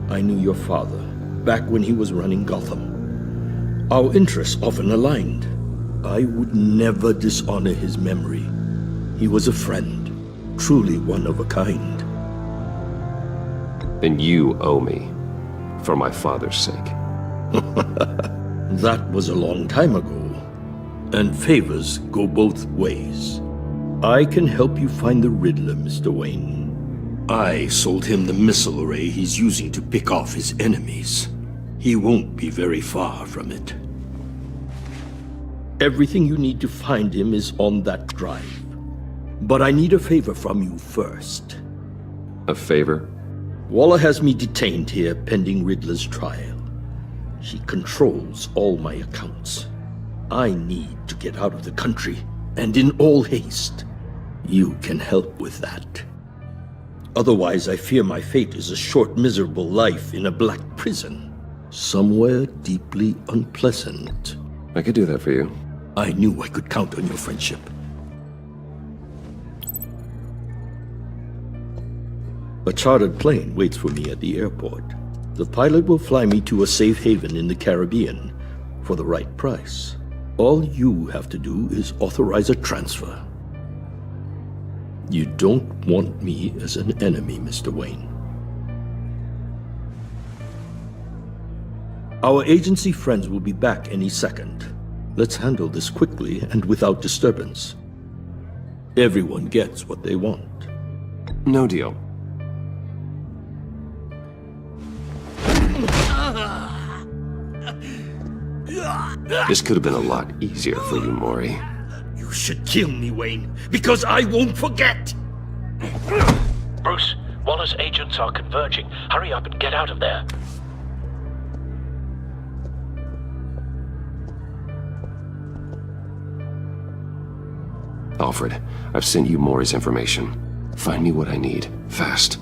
I knew your father, back when he was running Gotham. Our interests often aligned. I would never dishonor his memory. He was a friend, truly one of a kind. Then you owe me, for my father's sake. That was a long time ago. And favors go both ways. I can help you find the Riddler, Mr. Wayne. I sold him the missile array he's using to pick off his enemies. He won't be very far from it. Everything you need to find him is on that drive. But I need a favor from you first. A favor? Waller has me detained here pending Riddler's trial. She controls all my accounts. I need to get out of the country, and in all haste. You can help with that. Otherwise, I fear my fate is a short, miserable life in a black prison. Somewhere deeply unpleasant. I could do that for you. I knew I could count on your friendship. A chartered plane waits for me at the airport. The pilot will fly me to a safe haven in the Caribbean for the right price. All you have to do is authorize a transfer. You don't want me as an enemy, Mr. Wayne. Our agency friends will be back any second. Let's handle this quickly and without disturbance. Everyone gets what they want. No deal. This could have been a lot easier for you, Mori. You should kill me, Wayne, because I won't forget! Bruce, Waller's agents are converging. Hurry up and get out of there. Alfred, I've sent you Mori's information. Find me what I need, fast.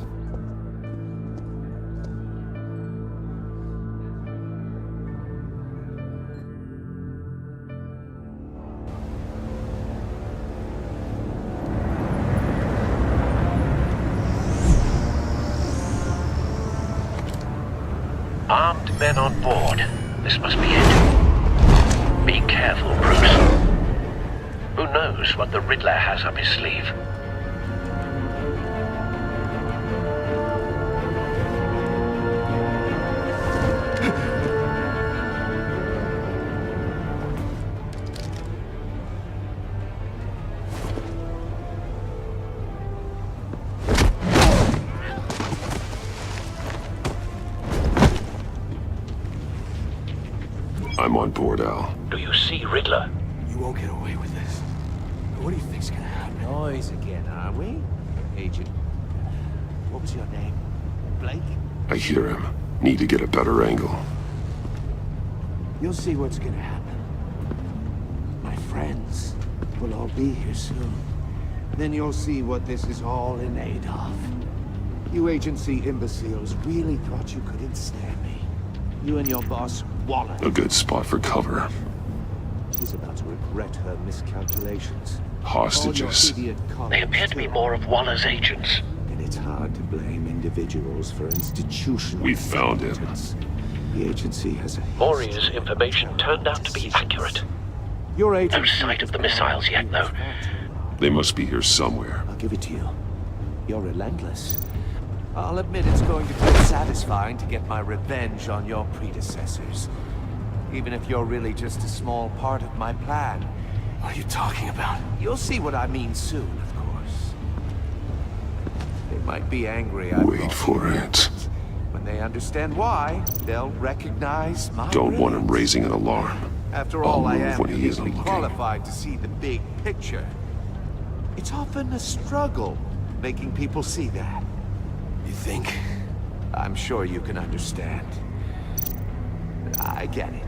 men on board. This must be it. Be careful, Bruce. Who knows what the Riddler has up his sleeve? I'm on board, Al. Do you see Riddler? You won't get away with this. What do you think's gonna happen? Noise again, are we? Agent. What was your name? Blake? I hear him. Need to get a better angle. You'll see what's gonna happen. My friends will all be here soon. Then you'll see what this is all in aid of. You agency imbeciles really thought you could ensnare me. You and your boss, Wallace. A good spot for cover. She's about to regret her miscalculations. Hostages. They appear to be more of Waller's agents. And it's hard to blame individuals for institutional... We found him. The agency has a... Maury's information turned out to be accurate. Your agency... No sight of the missiles yet, though. They must be here somewhere. I'll give it to you. You're relentless. I'll admit it's going to be satisfying to get my revenge on your predecessors. Even if you're really just a small part of my plan. What are you talking about? You'll see what I mean soon, of course. They might be angry. Wait for it. When they understand why, they'll recognize my Don't want him brilliance. raising an alarm. After all, I move am when he isn't uniquely looking. qualified to see the big picture. It's often a struggle making people see that. You think? I'm sure you can understand. I get it.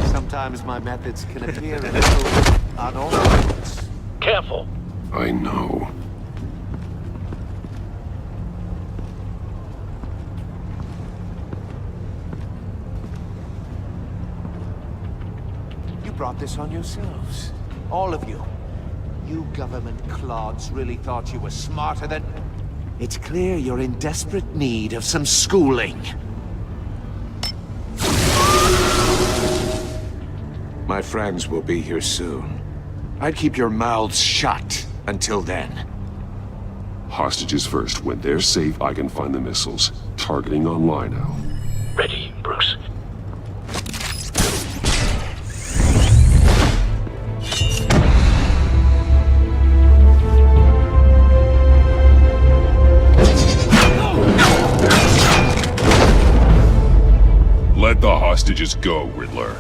Sometimes my methods can appear a little unorthodox. Careful. I know. You brought this on yourselves. All of you. You government clods really thought you were smarter than... It's clear you're in desperate need of some schooling. My friends will be here soon. I'd keep your mouths shut until then. Hostages first. When they're safe, I can find the missiles. Targeting online now. Ready, Bruce. Let the hostages go, Riddler.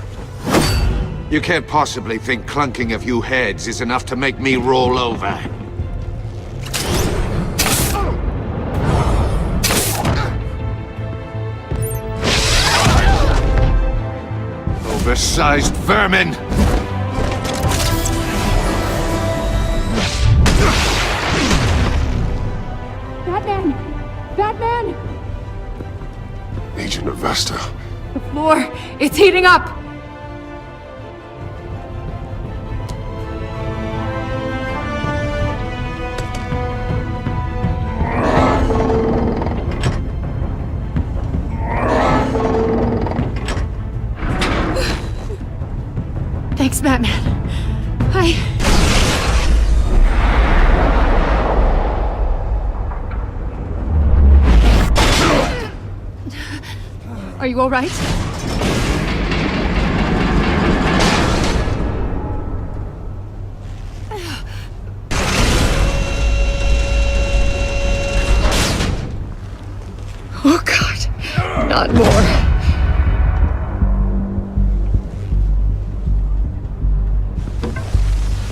You can't possibly think clunking a few heads is enough to make me roll over. Oversized vermin! Batman! Batman! Agent Avesta. The floor, it's heating up! Thanks, Batman. Are you all right? Oh, God. Not more.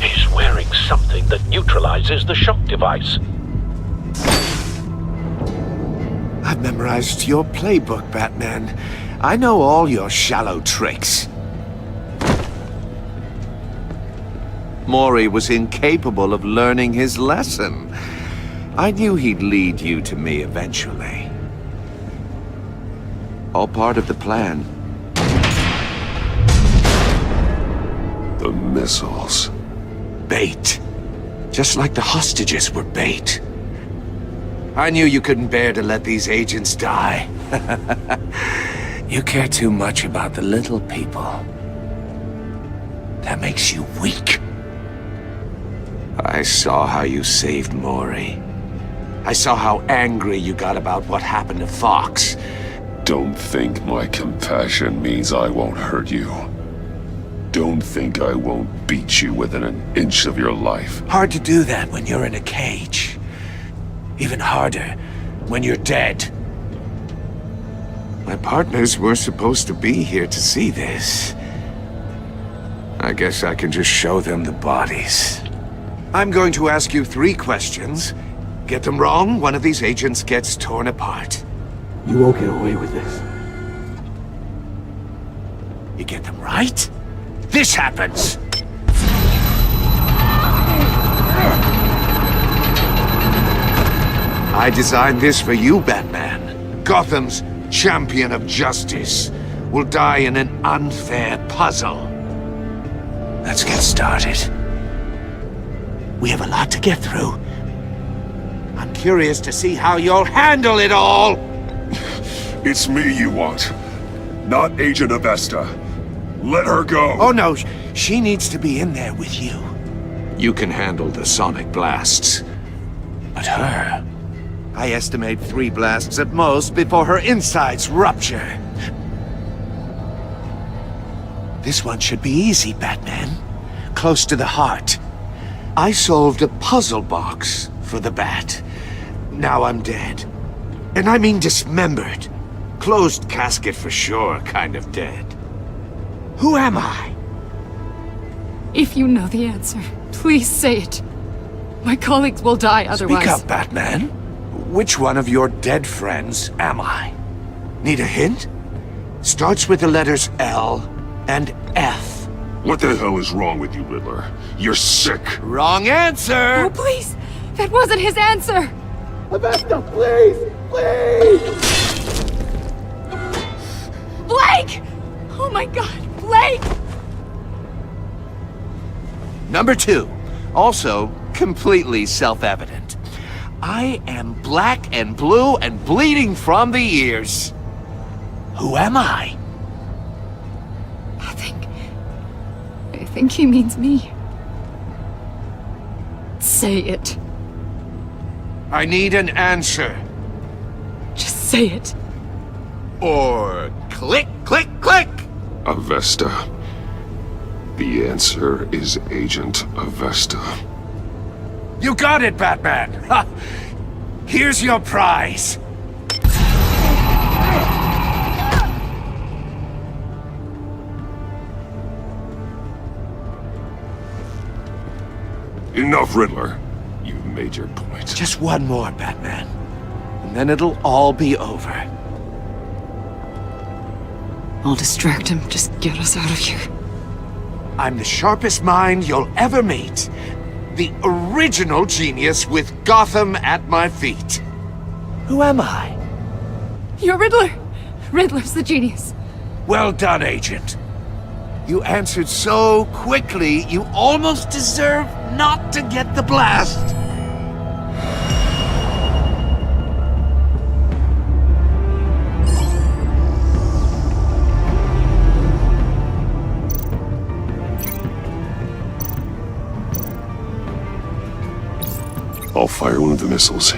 He's wearing something that neutralizes the shock device. I've memorized your playbook, Batman. I know all your shallow tricks. Maury was incapable of learning his lesson. I knew he'd lead you to me eventually. All part of the plan. The missiles. Bait. Just like the hostages were bait. I knew you couldn't bear to let these agents die. You care too much about the little people. That makes you weak. I saw how you saved Maury. I saw how angry you got about what happened to Fox. Don't think my compassion means I won't hurt you. Don't think I won't beat you within an inch of your life. Hard to do that when you're in a cage. Even harder when you're dead. My partners were supposed to be here to see this. I guess I can just show them the bodies. I'm going to ask you 3 questions. Get them wrong, one of these agents gets torn apart. You won't get away with this. You get them right, this happens! I designed this for you, Batman. Gotham's champion of justice will die in an unfair puzzle. Let's get started. We have a lot to get through. I'm curious to see how you'll handle it all! It's me you want, not Agent Avesta. Let her go! Oh no, she needs to be in there with you. You can handle the sonic blasts. But her... I estimate 3 blasts at most before her insides rupture. This one should be easy, Batman. Close to the heart. I solved a puzzle box for the Bat. Now I'm dead. And I mean dismembered. Closed casket for sure, kind of dead. Who am I? If you know the answer, please say it. My colleagues will die otherwise. Speak up, Batman. Which one of your dead friends am I? Need a hint? Starts with the letters L and F. What the hell is wrong with you, Riddler? You're sick. Wrong answer! Oh, please! That wasn't his answer! Avesta, please! Please! Blake! Oh my god, Blake! Number 2. Also completely self-evident. I am black and blue and bleeding from the ears. Who am I? I think he means me. Say it. I need an answer. Just say it. Or click, click, click! Avesta. The answer is Agent Avesta. You got it, Batman! Ha! Here's your prize! Enough, Riddler. You've made your point. Just one more, Batman. And then it'll all be over. I'll distract him. Just get us out of here. I'm the sharpest mind you'll ever meet. The original genius with Gotham at my feet. Who am I? You're Riddler! Riddler's the genius. Well done, Agent. You answered so quickly, you almost deserve not to get the blast. I'll fire one of the missiles.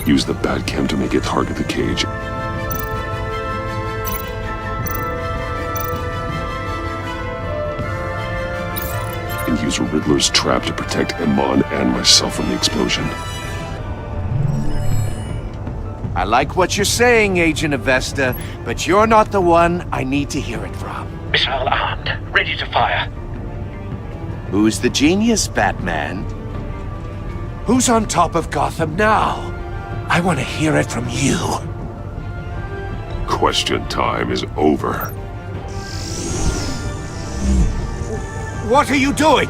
Use the Batcam to make it target the cage. And use Riddler's trap to protect Iman and myself from the explosion. I like what you're saying, Agent Avesta, but you're not the one I need to hear it from. Missile armed, ready to fire. Who's the genius, Batman? Who's on top of Gotham now? I want to hear it from you. Question time is over. What are you doing?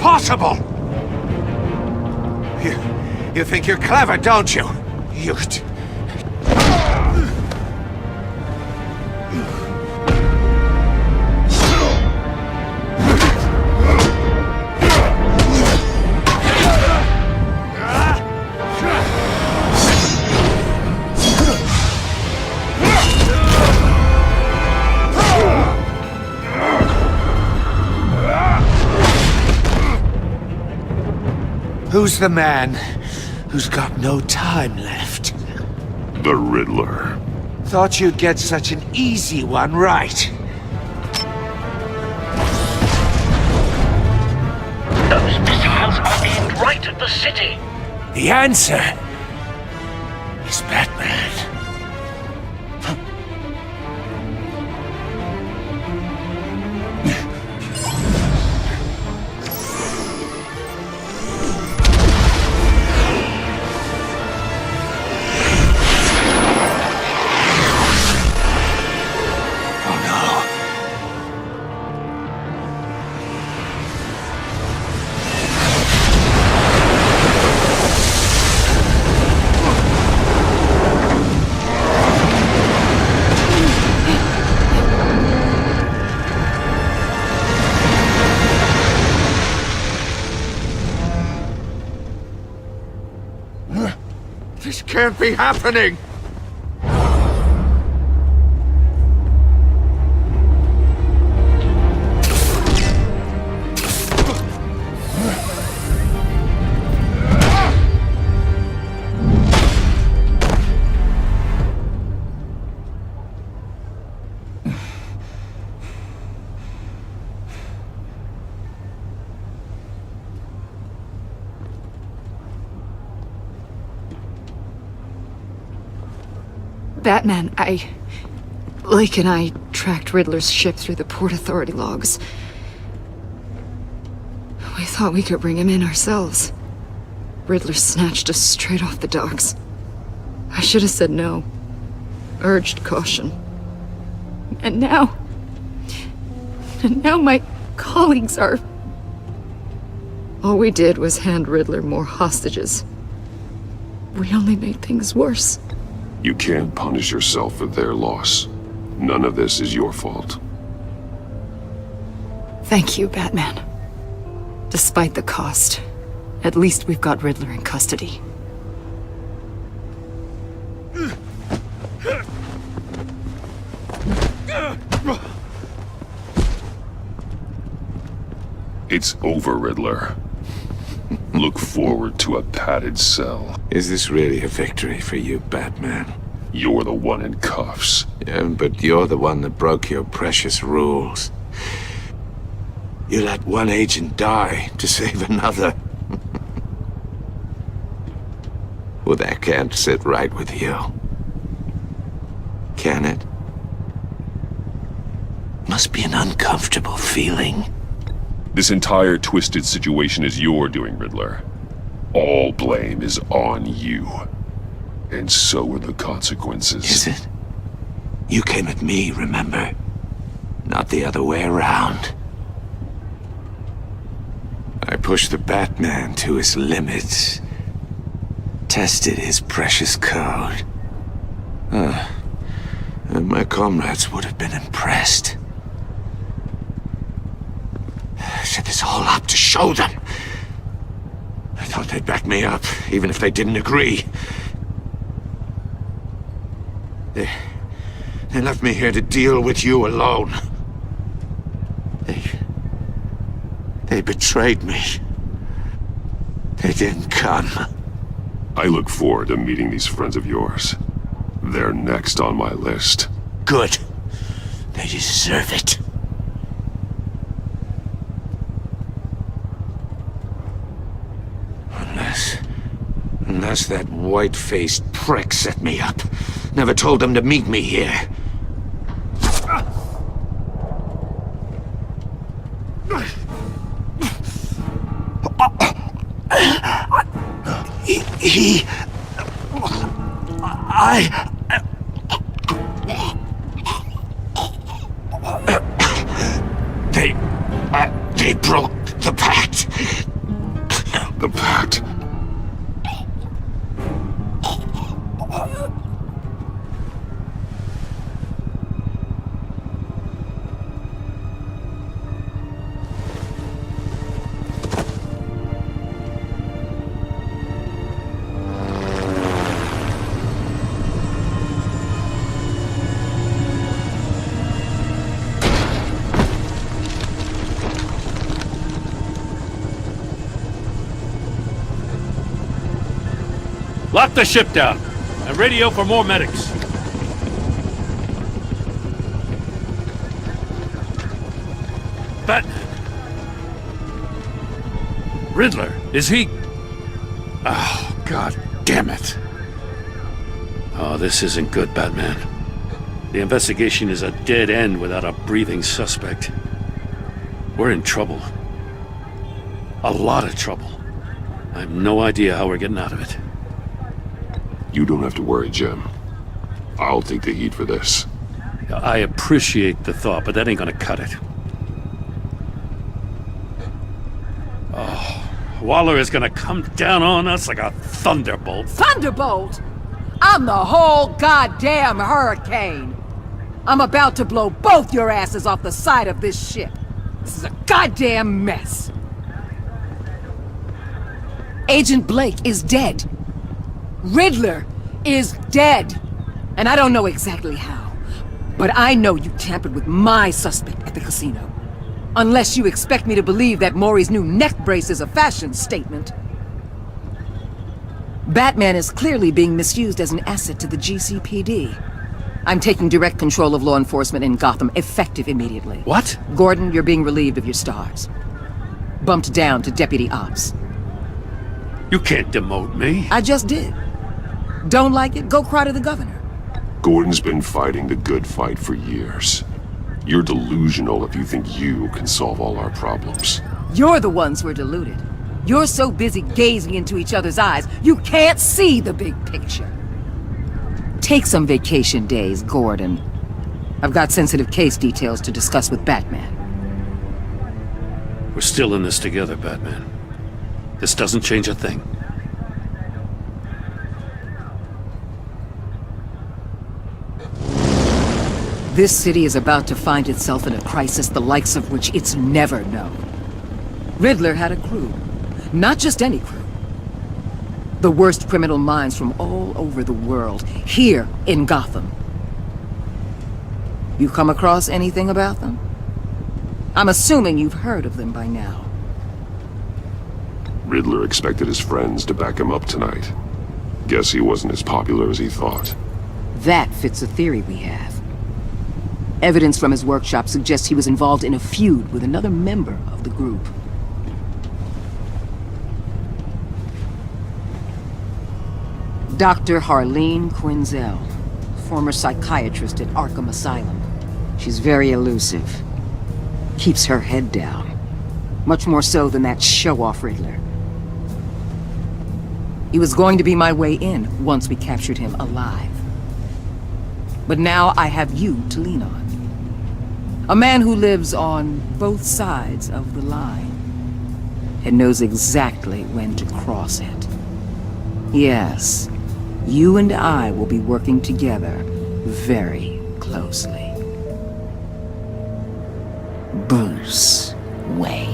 impossible! You think you're clever, don't you? You... Who's the man who's got no time left? The Riddler. Thought you'd get such an easy one right. Those missiles are aimed right at the city. The answer is Batman. This can't be happening! Batman, Lake and I tracked Riddler's ship through the Port Authority logs. We thought we could bring him in ourselves. Riddler snatched us straight off the docks. I should have said no. Urged caution. And now my colleagues are... All we did was hand Riddler more hostages. We only made things worse. You can't punish yourself for their loss. None of this is your fault. Thank you, Batman. Despite the cost, at least we've got Riddler in custody. It's over, Riddler. Look forward to a padded cell. Is this really a victory for you, Batman? You're the one in cuffs. Yeah, but you're the one that broke your precious rules. You let one agent die to save another. Well, that can't sit right with you. Can it? Must be an uncomfortable feeling. This entire twisted situation is your doing, Riddler. All blame is on you. And so are the consequences. Is it? You came at me, remember? Not the other way around. I pushed the Batman to his limits. Tested his precious code. And my comrades would have been impressed. I set this all up to show them. I thought they'd back me up, even if they didn't agree. They left me here to deal with you alone. They betrayed me. They didn't come. I look forward to meeting these friends of yours. They're next on my list. Good. They deserve it. Unless that white-faced prick set me up. Never told them to meet me here. They broke The Pact! The Pact? Lock the ship down and radio for more medics. Batman. Riddler, is he... Oh, God damn it. Oh, this isn't good, Batman. The investigation is a dead end without a breathing suspect. We're in trouble. A lot of trouble. I have no idea how we're getting out of it. You don't have to worry, Jim. I'll take the heat for this. I appreciate the thought, but that ain't gonna cut it. Oh, Waller is gonna come down on us like a thunderbolt. Thunderbolt? I'm the whole goddamn hurricane. I'm about to blow both your asses off the side of this ship. This is a goddamn mess. Agent Blake is dead. Riddler is dead. And I don't know exactly how, but I know you tampered with my suspect at the casino. Unless you expect me to believe that Maury's new neck brace is a fashion statement. Batman is clearly being misused as an asset to the GCPD. I'm taking direct control of law enforcement in Gotham, effective immediately. What? Gordon, you're being relieved of your stars. Bumped down to Deputy Ops. You can't demote me. I just did. Don't like it? Go cry to the governor. Gordon's been fighting the good fight for years. You're delusional if you think you can solve all our problems. You're the ones who are deluded. You're so busy gazing into each other's eyes, you can't see the big picture. Take some vacation days, Gordon. I've got sensitive case details to discuss with Batman. We're still in this together, Batman. This doesn't change a thing. This city is about to find itself in a crisis the likes of which it's never known. Riddler had a crew. Not just any crew. The worst criminal minds from all over the world, here in Gotham. You come across anything about them? I'm assuming you've heard of them by now. Riddler expected his friends to back him up tonight. Guess he wasn't as popular as he thought. That fits a theory we have. Evidence from his workshop suggests he was involved in a feud with another member of the group. Dr. Harleen Quinzel, former psychiatrist at Arkham Asylum. She's very elusive. Keeps her head down. Much more so than that show-off Riddler. He was going to be my way in once we captured him alive. But now I have you to lean on. A man who lives on both sides of the line and knows exactly when to cross it. Yes, you and I will be working together very closely. Bruce Wayne.